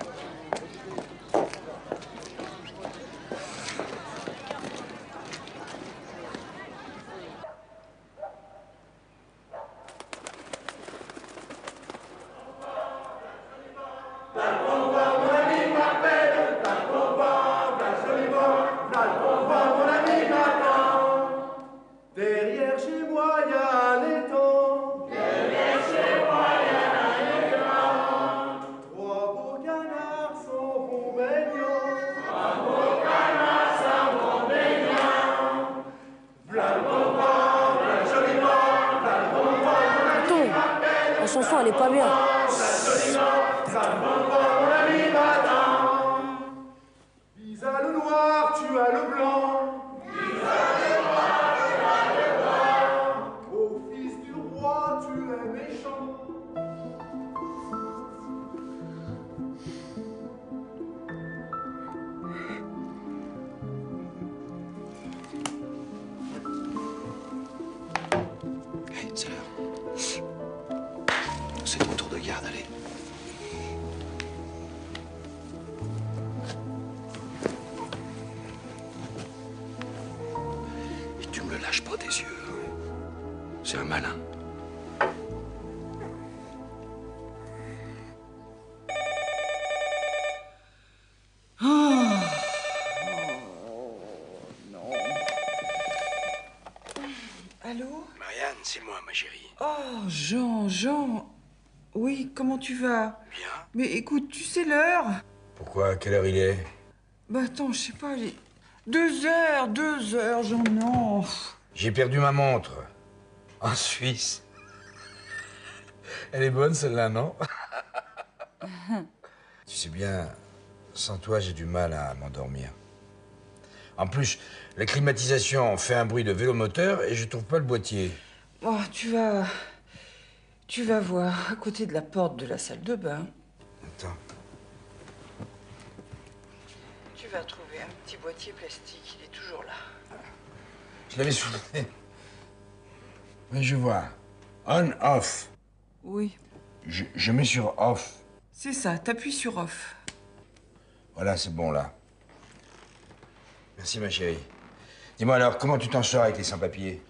Derrière chez moi, il y a un étang. Derrière chez moi, il y a un étang. Trois beaux canards s'en vont baignant. Trois beaux canards s'en vont baignant. V'là le bon vent, v'là le joli vent, v'là le bon vent. Attends, la chanson, elle est pas bien. V'là le joli vent, v'là le bon vent, mon ami m'attend. Ils a le noir, tu as le blanc. C'est l'heure. C'est ton tour de garde, allez. Et tu me le lâches pas des yeux. Hein. C'est un malin. Allô? Marianne, c'est moi, ma chérie. Oh, Jean. Oui, comment tu vas? Bien. Mais écoute, tu sais l'heure? Pourquoi? Quelle heure il est? Bah attends, je sais pas, il est... 2 heures, Jean, non. J'ai perdu ma montre. En Suisse. Elle est bonne, celle-là, non? Tu sais bien, sans toi, j'ai du mal à m'endormir. En plus, la climatisation fait un bruit de vélomoteur et je trouve pas le boîtier. Oh, tu vas voir, à côté de la porte de la salle de bain. Attends. Tu vas trouver un petit boîtier plastique, il est toujours là. Je l'avais soulevé. Oui, je vois. On, off. Oui. Je mets sur off. C'est ça, t'appuies sur off. Voilà, c'est bon, là. Merci, ma chérie. Dis-moi alors, comment tu t'en sors avec les sans-papiers?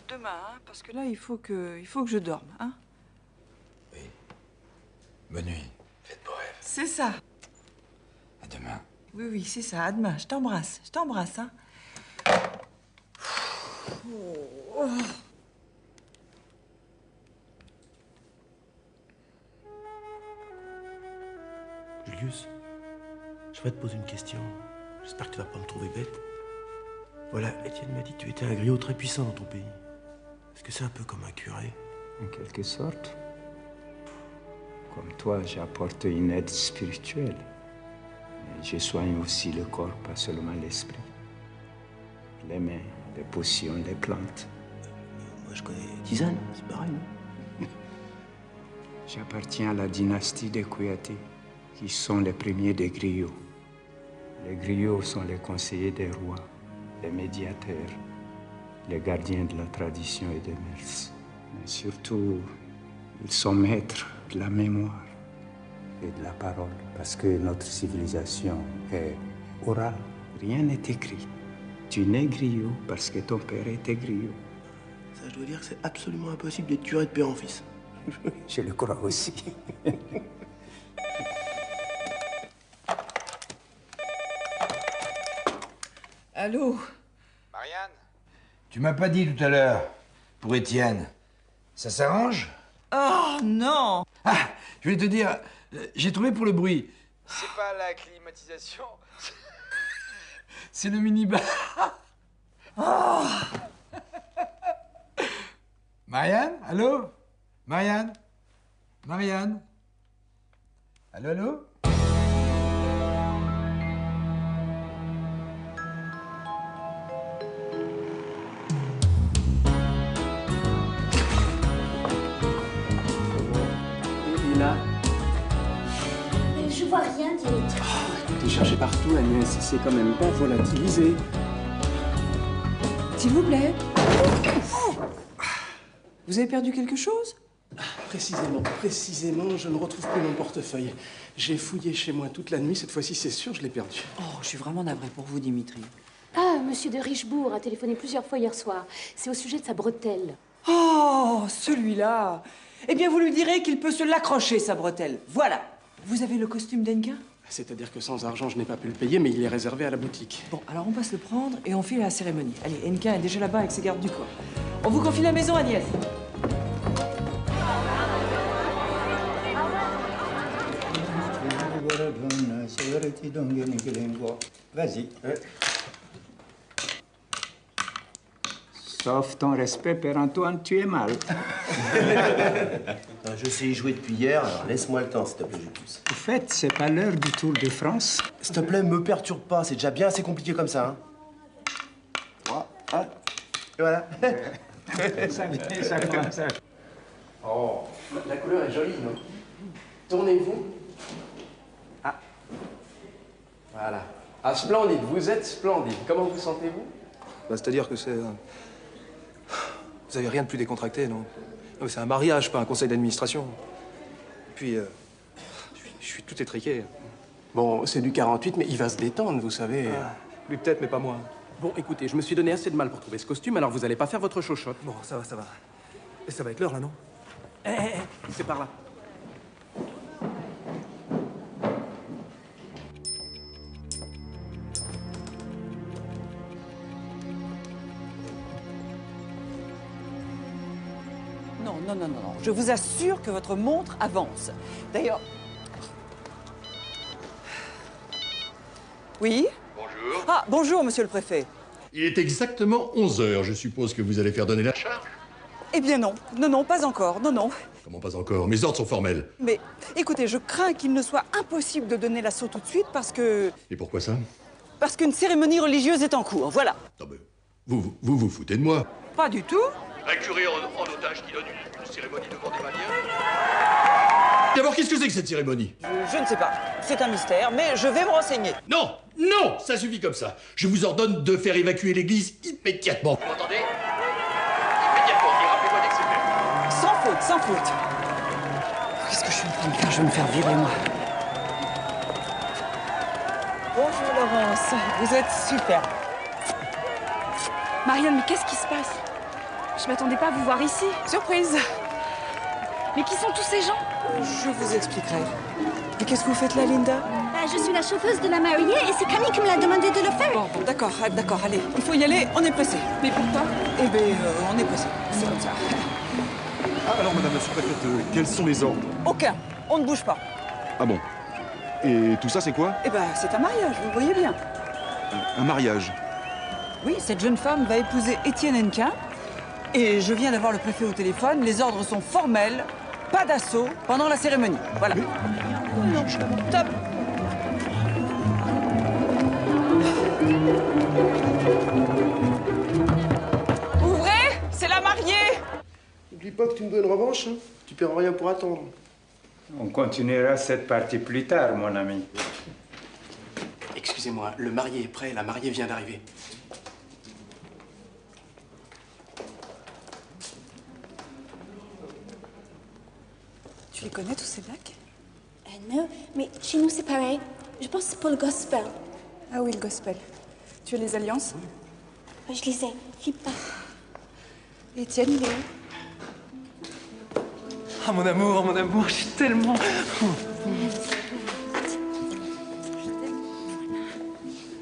Demain, hein, parce que là, il faut que je dorme, hein. Oui. Bonne nuit. Faites beaux rêves. C'est ça. À demain. Oui, c'est ça. À demain. Je t'embrasse, hein. Oh. Julius, je vais te poser une question. J'espère que tu vas pas me trouver bête. Voilà, Étienne m'a dit que tu étais un griot très puissant dans ton pays. Est-ce que c'est un peu comme un curé? En quelque sorte. Comme toi, j'apporte une aide spirituelle. Mais je soigne aussi le corps, pas seulement l'esprit. Les mains, les potions, les plantes. Moi, je connais les tisanes, c'est pareil, non? J'appartiens à la dynastie des Kouyaté, qui sont les premiers des griots. Les griots sont les conseillers des rois, les médiateurs, les gardiens de la tradition et des mœurs. Mais surtout, ils sont maîtres de la mémoire et de la parole, parce que notre civilisation est orale. Rien n'est écrit. Tu nais griot parce que ton père était griot. Ça, je dois dire que c'est absolument impossible d'être curé de père en fils. Je le crois aussi. Allô? Marianne? Tu m'as pas dit tout à l'heure, pour Étienne, ça s'arrange? Oh non! Ah, je voulais te dire, j'ai trouvé pour le bruit. C'est pas la climatisation, c'est le minibar. Oh! Marianne? Allô? Marianne? Marianne? Allô, allô? Et là? Je vois rien, Dimitri. Écoutez, cherchez partout, Agnès. C'est quand même pas volatilisé. S'il vous plaît. Vous avez perdu quelque chose? Précisément, je ne retrouve plus mon portefeuille. J'ai fouillé chez moi toute la nuit. Cette fois-ci, c'est sûr, je l'ai perdu. Oh, je suis vraiment navrée pour vous, Dimitri. Ah, monsieur de Richebourg a téléphoné plusieurs fois hier soir. C'est au sujet de sa bretelle. Oh, celui-là. Eh bien, vous lui direz qu'il peut se l'accrocher, sa bretelle. Voilà. Vous avez le costume d'Enka? C'est-à-dire que sans argent, je n'ai pas pu le payer, mais il est réservé à la boutique. Bon, alors on passe le prendre et on file à la cérémonie. Allez, Enka est déjà là-bas avec ses gardes du corps. On vous confie la maison, Agnès. Vas-y. Sauf ton respect, Père Antoine, tu es mal. Je sais y jouer depuis hier, alors laisse-moi le temps, s'il te plaît, je pousse. Au fait, c'est pas l'heure du Tour de France. S'il te plaît, me perturbe pas, c'est déjà bien assez compliqué comme ça, hein. 3, 1, et voilà. Ça vient, ça commence à... Oh, la couleur est jolie, non? Tournez-vous. Ah. Voilà. Ah, splendide, vous êtes splendide. Comment vous sentez-vous? Bah, c'est-à-dire que c'est... Vous avez rien de plus décontracté, non? Non, c'est un mariage, pas un conseil d'administration. Et puis, je suis tout étriqué. Bon, c'est du 48, mais il va se détendre, vous savez. Ah, lui peut-être, mais pas moi. Bon, écoutez, je me suis donné assez de mal pour trouver ce costume, alors vous allez pas faire votre chochotte. Bon, ça va, ça va. Et ça va être l'heure, là, non? C'est par là. Non, non, non, non, non. Je vous assure que votre montre avance. D'ailleurs... Oui? Bonjour. Ah, bonjour, monsieur le préfet. Il est exactement 11 h. Je suppose que vous allez faire donner la charge? Eh bien non. Non, non, pas encore. Non, non. Comment pas encore? Mes ordres sont formels. Mais écoutez, je crains qu'il ne soit impossible de donner l'assaut tout de suite parce que... Et pourquoi ça? Parce qu'une cérémonie religieuse est en cours, voilà. Non, mais vous foutez de moi. Pas du tout. Un curé en otage qui donne une cérémonie devant des manières? D'abord, qu'est-ce que c'est que cette cérémonie? Je ne sais pas. C'est un mystère, mais je vais me renseigner. Non! Non! Ça suffit comme ça. Je vous ordonne de faire évacuer l'église immédiatement. Vous m'entendez? Immédiatement. Et rappelez-moi dès que c'est fait. Sans faute, sans faute. Qu'est-ce que je suis en train de faire? Je vais me faire virer, moi. Bonjour, Laurence. Vous êtes super. Marianne, mais qu'est-ce qui se passe? Je m'attendais pas à vous voir ici. Surprise. Mais qui sont tous ces gens? Je vous expliquerai. Et qu'est-ce que vous faites là, Linda? Je suis la chauffeuse de la mariée et c'est Camille qui me l'a demandé de le faire. Bon, d'accord, d'accord, allez. Il faut y aller, on est pressé. Mais pourquoi? Eh bien, on est pressé. C'est comme ça. Ah, alors, madame la sous-préfète, quels sont les ordres? Aucun. On ne bouge pas. Ah bon? Et tout ça, c'est quoi? Eh ben, c'est un mariage, vous voyez bien. Un mariage? Oui, cette jeune femme va épouser Étienne Hennequin. Et je viens d'avoir le préfet au téléphone. Les ordres sont formels. pas d'assaut pendant la cérémonie. Voilà. Top. Ouvrez, c'est la mariée. N'oublie pas que tu me dois une revanche, hein. Tu paieras rien pour attendre. On continuera cette partie plus tard, mon ami. Excusez-moi, le marié est prêt, la mariée vient d'arriver. Tu les connais, tous ces mecs? Non, mais chez nous, c'est pareil. Je pense que c'est pour le gospel. Ah oui, le gospel. Tu as les alliances? Je les ai. Flippe pas. Étienne, il est où? Ah, mon amour, je suis tellement...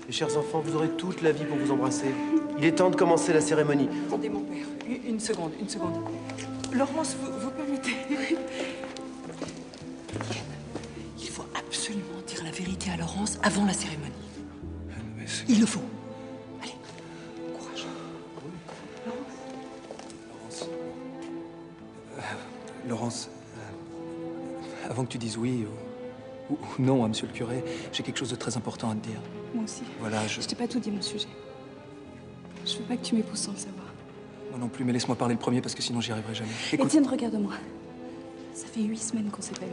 Mes chers enfants, vous aurez toute la vie pour vous embrasser. Il est temps de commencer la cérémonie. Attendez, mon père. Une seconde. Laurence, vous permettez? Il faut absolument dire la vérité à Laurence avant la cérémonie. Il le faut. Allez, courage. Laurence, avant que tu dises oui ou non à monsieur le curé, j'ai quelque chose de très important à te dire. Moi aussi. Voilà, Je t'ai pas tout dit, mon sujet. Je veux pas que tu m'épouses sans le savoir. Moi non plus, mais laisse-moi parler le premier parce que sinon j'y arriverai jamais. Écoute, Étienne, regarde-moi. Ça fait 8 semaines qu'on s'est pas vus.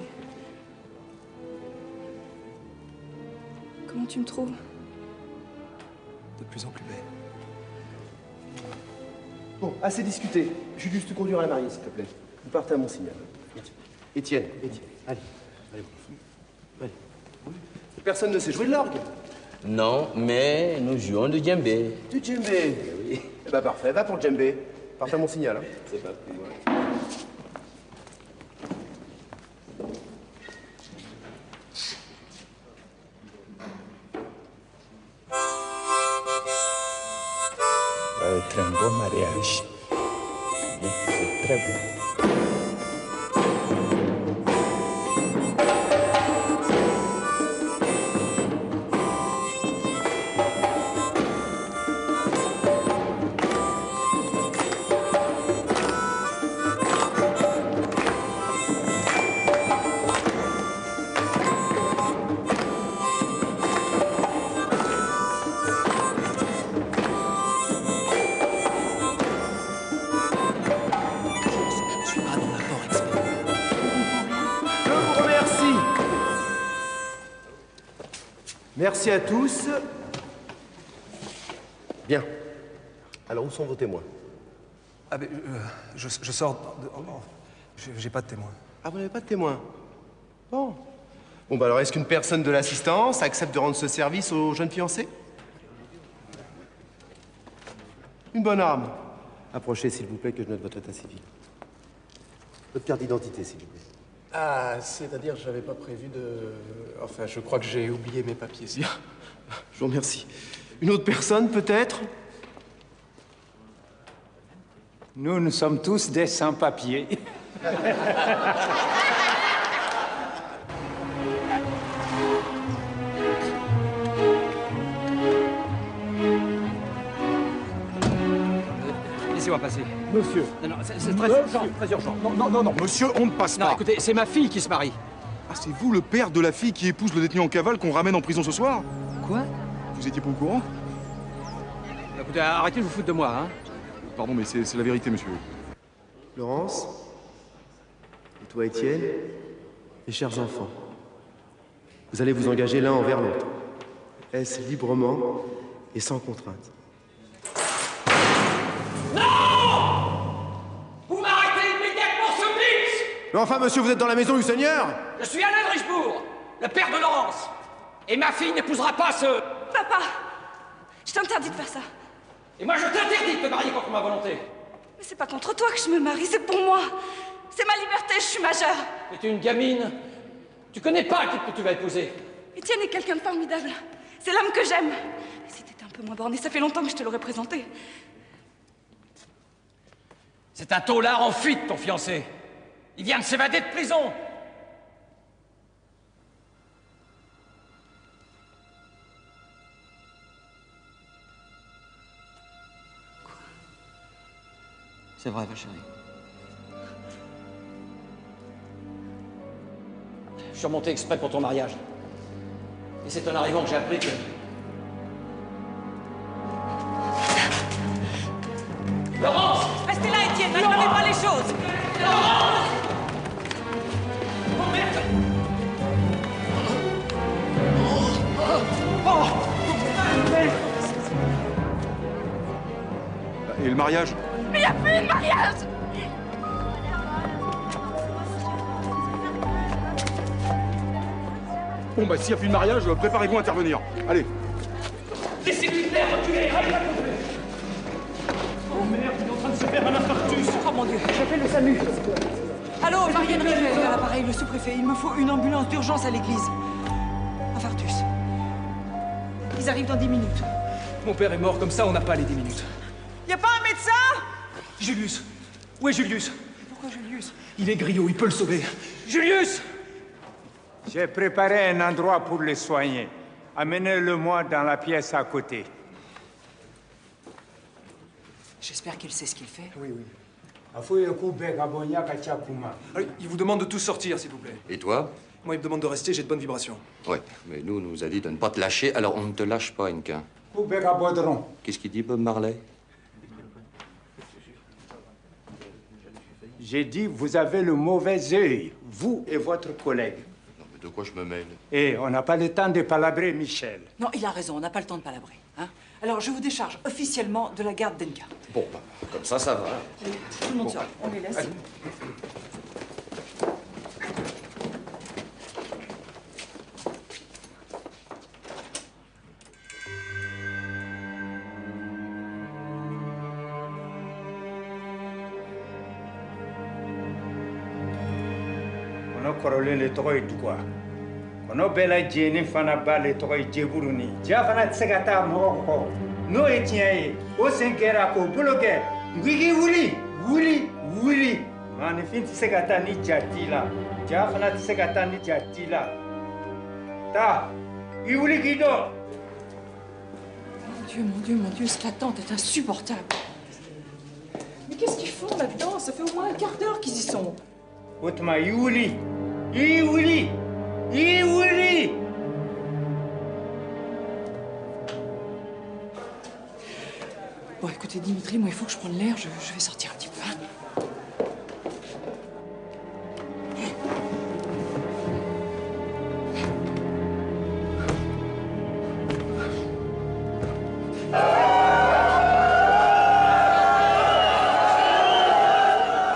Comment tu me trouves? de plus en plus belle. Bon, assez discuté. Julius, te conduire à la mariée, s'il te plaît. Vous partez à mon signal. Étienne, allez. Allez. Personne ne sait jouer de l'orgue. Non, mais nous jouons du djembé. Du djembé? Oui. Eh ben parfait, va pour le djembé. Partez à mon signal. Hein. C'est pas plus loin. Ça va être un beau mariage. C'est très bien. Merci à tous. Bien. Alors, où sont vos témoins? Ah, mais je sors de... J'ai pas de témoin. Ah, vous n'avez pas de témoin? Bon. Bon, bah alors, est-ce qu'une personne de l'assistance accepte de rendre ce service aux jeunes fiancés? Une bonne arme. Approchez, s'il vous plaît, que je note votre état civil. Votre carte d'identité, s'il vous plaît. Ah, c'est-à-dire, j'avais pas prévu de... Enfin, je crois que j'ai oublié mes papiers. Bien. Je vous remercie. Une autre personne, peut-être? Nous sommes tous des sans-papiers. Laissez-moi passer. Monsieur. Non, c'est très urgent, très urgent. Non, monsieur, on ne passe Non, pas. écoutez, c'est ma fille qui se marie. Ah, c'est vous le père de la fille qui épouse le détenu en cavale qu'on ramène en prison ce soir? Quoi? Vous étiez pas au courant? Écoutez, arrêtez de vous foutre de moi, hein. Pardon, mais c'est la vérité, monsieur. Laurence, et toi, Étienne, mes chers enfants, vous allez vous engager l'un envers l'autre. Est-ce librement et sans contrainte? Vous m'arrêtez immédiatement ce blitz! Mais enfin, monsieur, vous êtes dans la maison du Seigneur? Je suis Alain de Richebourg, le père de Laurence. Et ma fille n'épousera pas ce... Papa, je t'interdis de faire ça. Et moi, je t'interdis de te marier contre ma volonté. Mais c'est pas contre toi que je me marie, c'est pour moi. C'est ma liberté, je suis majeure. Mais tu es une gamine. Tu connais pas le type que tu vas épouser. Étienne est quelqu'un de formidable. C'est l'homme que j'aime. Et si t'étais un peu moins borné, ça fait longtemps que je te l'aurais présenté. C'est un taulard en fuite, ton fiancé. Il vient de s'évader de prison. C'est vrai, ma chérie. Je suis remonté exprès pour ton mariage. Et c'est en arrivant que j'ai appris que... Laurence! Restez là, Étienne, n'aggravez pas les choses. Laurence! Oh merde! Et le mariage? Mais il n'y a plus de mariage! Bon, bah, s'il n'y a plus de mariage, préparez-vous à intervenir. Allez. Laissez-lui faire, reculez! Allez, va couper! Oh merde, il est en train de se faire un infarctus! Oh mon Dieu, j'appelle le SAMU. Allô, Marianne Rivet, à l'appareil, le sous-préfet. Il me faut une ambulance d'urgence à l'église. Infarctus. Ils arrivent dans 10 minutes. Mon père est mort comme ça, on n'a pas les 10 minutes. Y a pas un médecin? Julius! Où est Julius? Pourquoi Julius? Il est griot, il peut le sauver. Julius! J'ai préparé un endroit pour le soigner. Amenez-le-moi dans la pièce à côté. J'espère qu'il sait ce qu'il fait. Oui, oui. Il vous demande de tous sortir, s'il vous plaît. Et toi? Moi, il me demande de rester, j'ai de bonnes vibrations. Ouais, mais nous, on nous a dit de ne pas te lâcher, alors on ne te lâche pas, Inca. Qu'est-ce qu'il dit, Bob Marley? J'ai dit, vous avez le mauvais œil, vous et votre collègue. Non, mais de quoi je me mêle? Et on n'a pas le temps de palabrer, Michel. Non, il a raison, on n'a pas le temps de palabrer. Hein? Alors, je vous décharge officiellement de la garde d'Enka. Bon, bah, comme ça va. Allez, tout le monde sort, on les laisse. Allez. kɔrɔlen le tɔgɔ ye duga kɔnɔ bɛɛ lajɛlen fana b'a le tɔgɔ ye jeburuni ja fana tɛ se ka taa mɔgɔ kɔ n'o ye tiɲɛ ye o sen kɛra k'o bolo kɛ ngigi wuli maanifin tɛ se ka taa ni ja t'i la ja fana tɛ se ka taa ni ja t'i la taa i wuli k'i dɔn. Mon Dieu, cette attente est insupportable. Mais qu'est-ce qu'ils font là-dedans? Ça fait au moins un quart d'heure qu'ils y sont. O tuma i wuli. Bon, écoutez, Dimitri, moi, il faut que je prenne l'air. Je vais sortir un petit peu. Hein.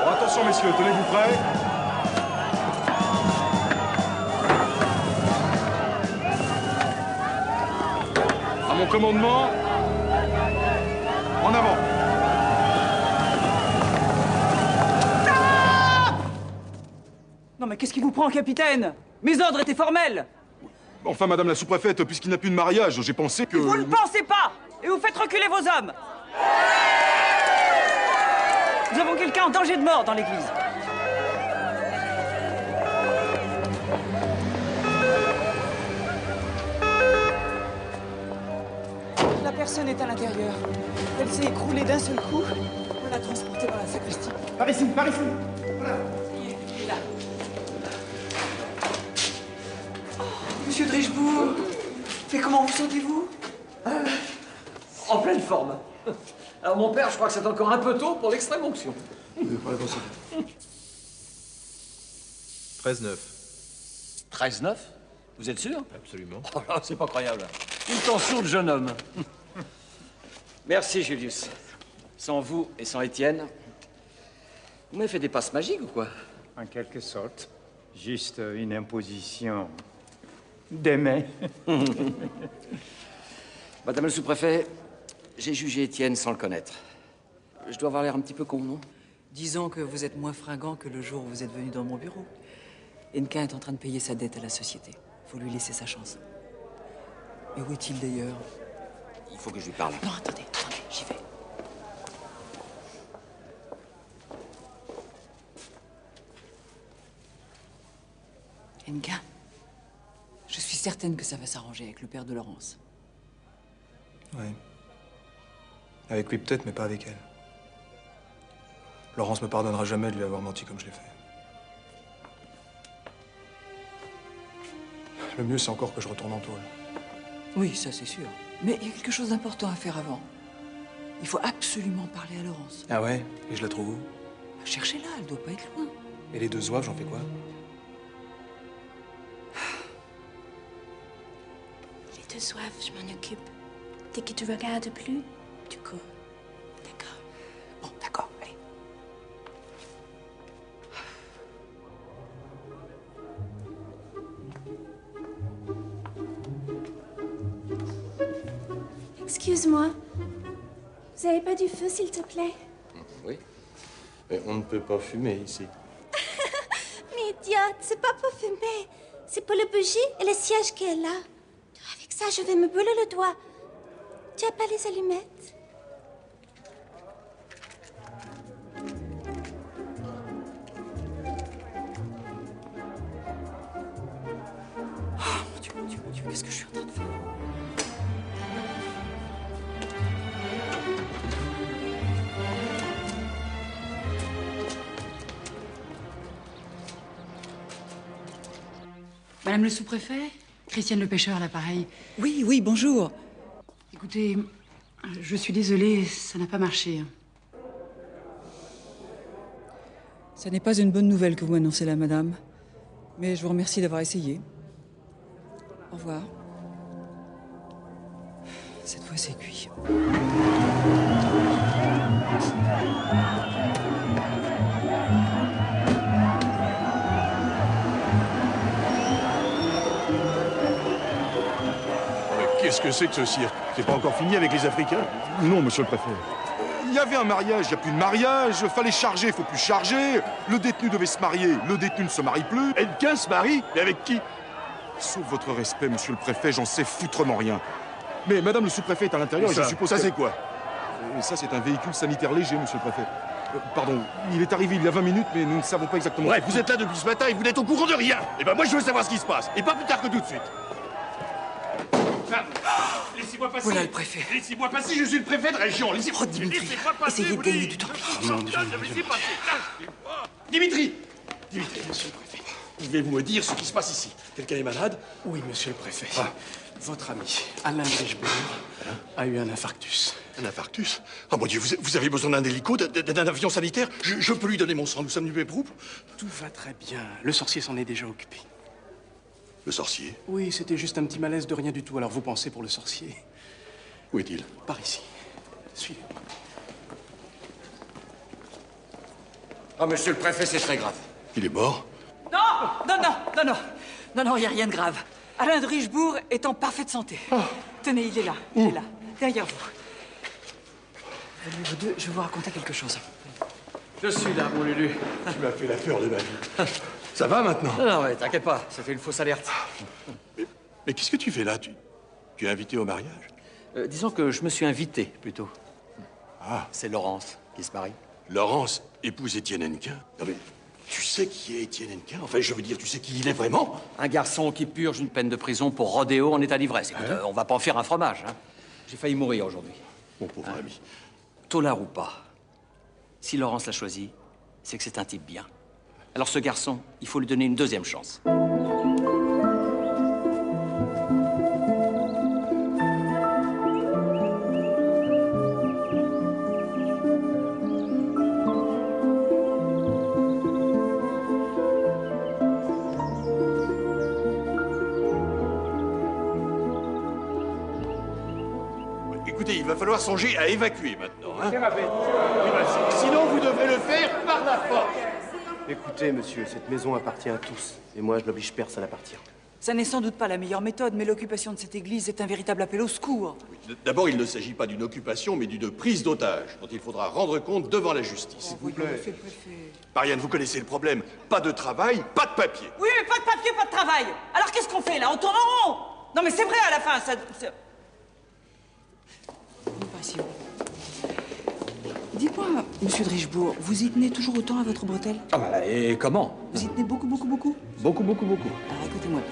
Bon, attention, messieurs, tenez-vous prêts. À mon commandement, en avant. Non, mais qu'est-ce qui vous prend, capitaine? Mes ordres étaient formels. Enfin, madame la sous-préfète, puisqu'il n'y a plus de mariage, j'ai pensé que... Vous ne pensez pas! Et vous faites reculer vos hommes! Nous avons quelqu'un en danger de mort dans l'église. La personne est à l'intérieur. Elle s'est écroulée d'un seul coup. On l'a transportée dans la sacristie. Par ici. Voilà. Il est là. Monsieur de Richebourg, mais comment vous sentez-vous? En pleine forme. Alors mon père, je crois que c'est encore un peu tôt pour l'extrême onction. 13-9. 13-9? Vous êtes sûr? Absolument. Oh là, c'est pas croyable. Une tension de jeune homme. Merci, Julius. Sans vous et sans Étienne, vous m'avez fait des passes magiques ou quoi? En quelque sorte. Juste une imposition des mains. Madame le sous-préfet, j'ai jugé Étienne sans le connaître. Je dois avoir l'air un petit peu con, non? Disons que vous êtes moins fringant que le jour où vous êtes venu dans mon bureau. Enka est en train de payer sa dette à la société. Faut lui laisser sa chance. Et où est-il d'ailleurs? Il faut que je lui parle. Non, attendez, j'y vais. Enka, je suis certaine que ça va s'arranger avec le père de Laurence. Oui. Avec lui peut-être, mais pas avec elle. Laurence me pardonnera jamais de lui avoir menti comme je l'ai fait. Le mieux, c'est encore que je retourne en tôle. Oui, ça c'est sûr. Mais il y a quelque chose d'important à faire avant. Il faut absolument parler à Laurence. Ah ouais? Et je la trouve où? Cherchez-la, elle doit pas être loin. Et les 2 zouaves, j'en fais quoi? Les 2 soifs, je m'en occupe. Dès que tu regardes plus, tu cours. D'accord? Bon, d'accord, allez. Excuse-moi. Vous avez pas du feu, s'il te plaît? Oui. Mais on ne peut pas fumer ici. Mais idiote, c'est pas pour fumer. C'est pour le bougie et le siège qui est là. Avec ça, je vais me brûler le doigt. Tu as pas les allumettes? Oh, mon Dieu, qu'est-ce que je suis en train de faire? Madame le sous-préfet, Christiane le pêcheur à l'appareil. Oui, bonjour. Écoutez, je suis désolée, ça n'a pas marché. Ça n'est pas une bonne nouvelle que vous m'annoncez là, madame. Mais je vous remercie d'avoir essayé. Au revoir. Cette fois, c'est cuit. Qu'est-ce que c'est que ce cirque? C'est pas encore fini avec les Africains? Non, monsieur le préfet. Il y avait un mariage, il n'y a plus de mariage, fallait charger, il faut plus charger. Le détenu devait se marier, le détenu ne se marie plus. Hennequin se marie? Mais avec qui? Sauf votre respect, monsieur le préfet, j'en sais foutrement rien. Mais madame le sous-préfet est à l'intérieur et je suppose ça que... c'est quoi? Et ça, c'est un véhicule sanitaire léger, monsieur le préfet. Pardon, il est arrivé il y a 20 minutes, mais nous ne savons pas exactement... Bref, vous êtes là depuis ce matin et vous n'êtes au courant de rien. Eh ben moi, je veux savoir ce qui se passe. Et pas plus tard que tout de suite. Laissez-moi passer. Voilà le préfet. Laissez-moi passer, je suis le préfet de région. Oh, Dimitri, essayez de gagner du temps. Laissez passer. Lâchez-moi. Dimitri, monsieur le préfet, pouvez-vous me dire ce qui se passe ici? Quelqu'un est malade? Oui, monsieur le préfet. Votre ami, Alain Richebourg, a eu un infarctus. Un infarctus? Oh mon Dieu, vous avez besoin d'un hélico, d'un avion sanitaire? Je peux lui donner mon sang, nous sommes du même groupe. Tout va très bien. Le sorcier s'en est déjà occupé. Le sorcier? Oui, c'était juste un petit malaise de rien du tout, alors vous pensez pour le sorcier. Où est-il? Par ici. Suivez-moi. Ah, monsieur le préfet, c'est très grave. Il est mort? Non, il n'y a rien de grave. Alain de Richebourg est en parfaite santé. Tenez, il est là, derrière vous. Venez, vous deux, je vais vous raconter quelque chose. Je suis là, mon Lulu. Tu m'as fait la peur de ma vie. Ça va maintenant? Non, mais t'inquiète pas, c'était une fausse alerte. Mais qu'est-ce que tu fais là? Tu es invité au mariage? Disons que je me suis invité, plutôt. Ah. C'est Laurence qui se marie. Laurence épouse Étienne Hennequin? Non mais, tu sais qui est Étienne Hennequin? Enfin, je veux dire, tu sais qui il est vraiment? Un garçon qui purge une peine de prison pour rodéo en état d'ivresse. Écoute, on va pas en faire un fromage, hein. J'ai failli mourir aujourd'hui. Mon pauvre ami. Tolard ou pas, si Laurence l'a choisi, c'est que c'est un type bien. Alors ce garçon, il faut lui donner une deuxième chance. Écoutez, il va falloir songer à évacuer maintenant, hein? Sinon, vous devrez le faire par la force. Écoutez, monsieur, cette maison appartient à tous. Et moi, je n'oblige personne à partir. Ça n'est sans doute pas la meilleure méthode, mais l'occupation de cette église est un véritable appel au secours. D'abord, il ne s'agit pas d'une occupation, mais d'une prise d'otage, dont il faudra rendre compte devant la justice. S'il vous plaît. Marianne, vous connaissez le problème. Pas de travail, pas de papier. Oui, mais pas de papier, pas de travail. Alors qu'est-ce qu'on fait là? On tourne en rond. Non, mais c'est vrai à la fin, ça... Dites-moi, monsieur de Richebourg, vous y tenez toujours autant à votre bretelle? Ah bah, et comment? Vous y tenez beaucoup? Beaucoup. Alors écoutez-moi bien.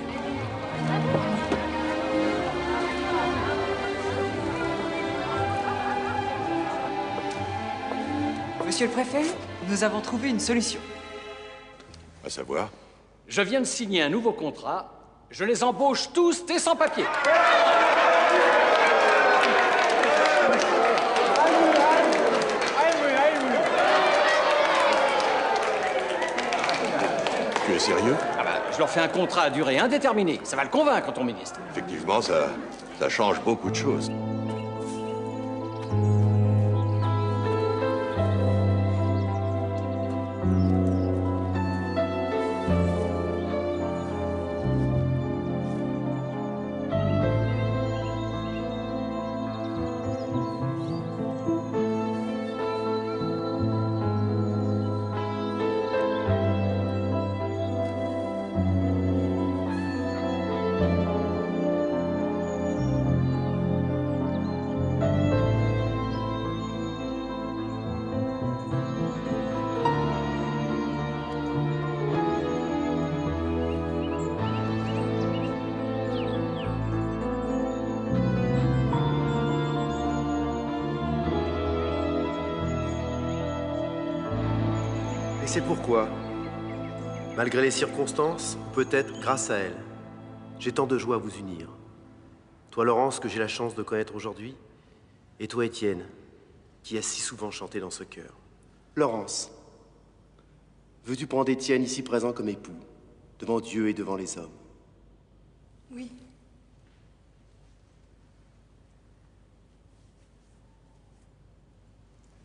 Monsieur le préfet, nous avons trouvé une solution. À savoir? Je viens de signer un nouveau contrat Je les embauche tous, t'es sans papier. Tu es sérieux? Ah bah, je leur fais un contrat à durée indéterminée. Ça va le convaincre, ton ministre. Effectivement, ça change beaucoup de choses. Et c'est pourquoi, malgré les circonstances, ou peut-être grâce à elles, j'ai tant de joie à vous unir. Toi, Laurence, que j'ai la chance de connaître aujourd'hui, et toi, Étienne, qui as si souvent chanté dans ce chœur. Laurence, veux-tu prendre Étienne ici présent comme époux, devant Dieu et devant les hommes? Oui.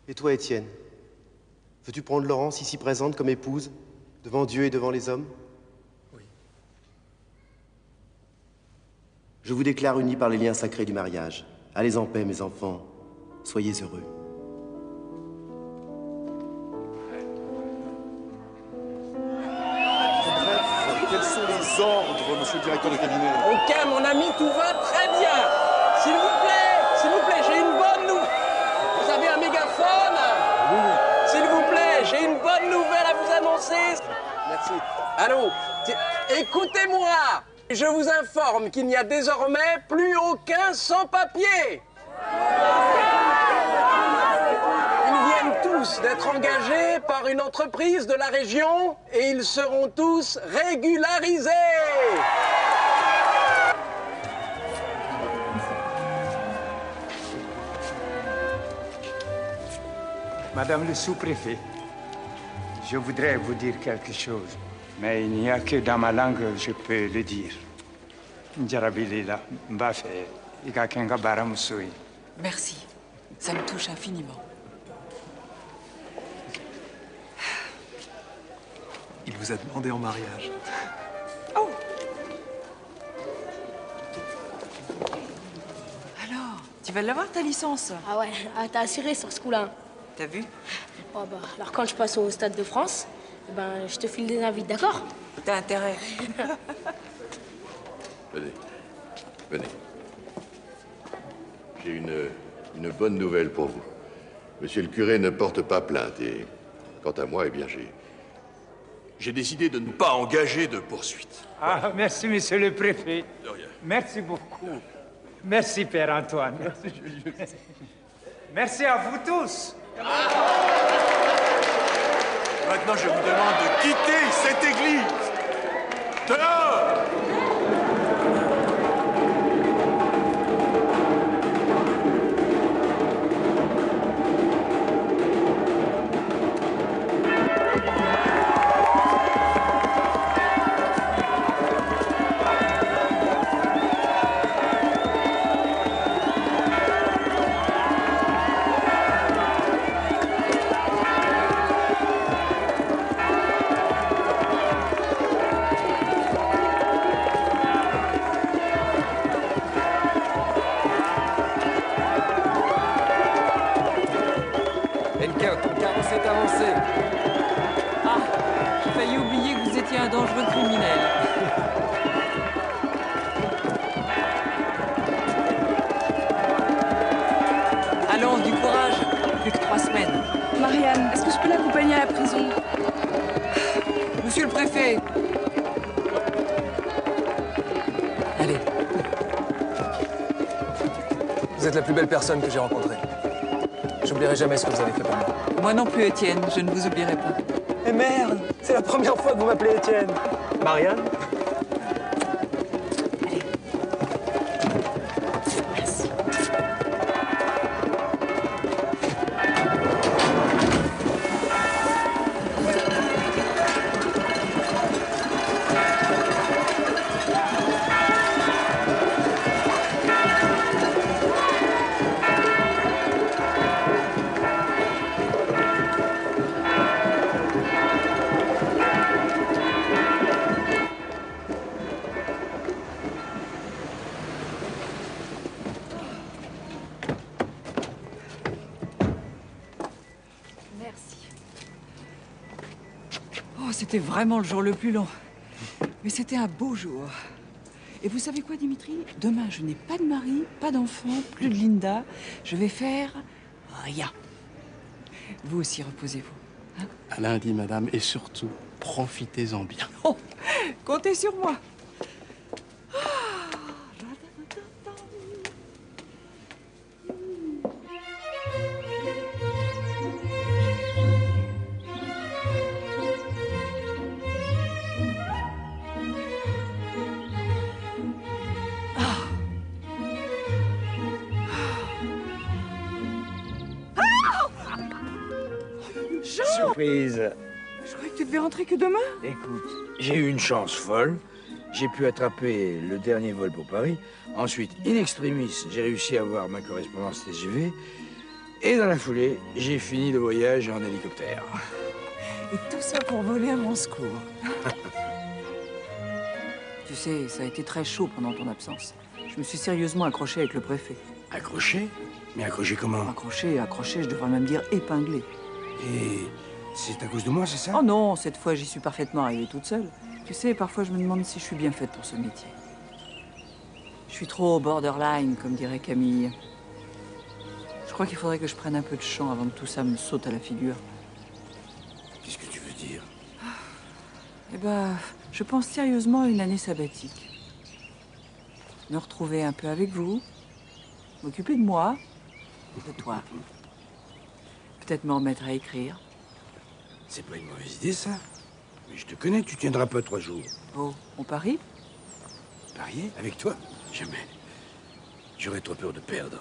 Et toi, Étienne, veux-tu prendre Laurence ici présente comme épouse, devant Dieu et devant les hommes? Oui. Je vous déclare unis par les liens sacrés du mariage. Allez en paix, mes enfants. Soyez heureux. Quels sont les ordres, monsieur le directeur de cabinet? Ok, mon ami, tout va très bien. S'il vous plaît, j'ai une bonne nouvelle. Vous avez un mégaphone? Oui. S'il vous plaît, j'ai une bonne nouvelle à vous annoncer. Merci. Allô? Écoutez-moi. Je vous informe qu'il n'y a désormais plus aucun sans-papier. Ils viennent tous d'être engagés par une entreprise de la région et ils seront tous régularisés. Madame le sous-préfet, je voudrais vous dire quelque chose, mais il n'y a que dans ma langue que je peux le dire. Njarabilila, Mbafe, Ikakenga Baramusui. Merci. Ça me touche infiniment. Il vous a demandé en mariage. Oh! Alors, tu vas l'avoir ta licence? Ah ouais, t'as assuré sur ce coup-là. T'as vu? Oh bah, alors quand je passe au Stade de France, ben, je te file des invites, d'accord? T'as intérêt. Venez. J'ai une bonne nouvelle pour vous. Monsieur le curé ne porte pas plainte et, quant à moi, eh bien, j'ai décidé de ne pas engager de poursuite. Ah, merci, monsieur le préfet. De rien. Merci beaucoup. Merci, Père Antoine. Merci, Julius. Merci à vous tous. Maintenant, je vous demande de quitter cette église. Dehors! Ton carreau s'est avancé. Ah, j'ai failli oublier que vous étiez un dangereux criminel. Allons, du courage. Plus que 3 semaines. Marianne, est-ce que je peux l'accompagner à la prison? Monsieur le préfet. Allez. Vous êtes la plus belle personne que j'ai rencontrée. J'oublierai jamais ce que vous avez fait pour moi. Moi non plus, Étienne. Je ne vous oublierai pas. Mais merde, c'est la première fois que vous m'appelez Étienne. Marianne? c'était vraiment le jour le plus long. Mais c'était un beau jour. Et vous savez quoi, Dimitri? Demain, je n'ai pas de mari, pas d'enfant, plus de Linda. Je vais faire rien. Vous aussi, reposez-vous. Hein? À lundi, madame, et surtout, profitez-en bien. Oh, comptez sur moi. Surprise. Je croyais que tu devais rentrer que demain. Écoute, j'ai eu une chance folle. J'ai pu attraper le dernier vol pour Paris. Ensuite, in extremis, j'ai réussi à avoir ma correspondance TGV. Et dans la foulée, j'ai fini le voyage en hélicoptère. Et tout ça pour voler à mon secours. Tu sais, ça a été très chaud pendant ton absence. Je me suis sérieusement accroché avec le préfet. Accroché? Mais accroché comment? Accroché, je devrais même dire épinglé. Et c'est à cause de moi, c'est ça? Oh non, cette fois, j'y suis parfaitement arrivée toute seule. Tu sais, parfois, je me demande si je suis bien faite pour ce métier. Je suis trop borderline, comme dirait Camille. Je crois qu'il faudrait que je prenne un peu de champ avant que tout ça me saute à la figure. Qu'est-ce que tu veux dire? Eh ben, je pense sérieusement à une année sabbatique. Me retrouver un peu avec vous, m'occuper de moi, de toi. Peut-être me remettre à écrire. C'est pas une mauvaise idée, ça. Mais je te connais, tu tiendras pas 3 jours. Oh, on parie? Parier? Avec toi? Jamais. J'aurais trop peur de perdre.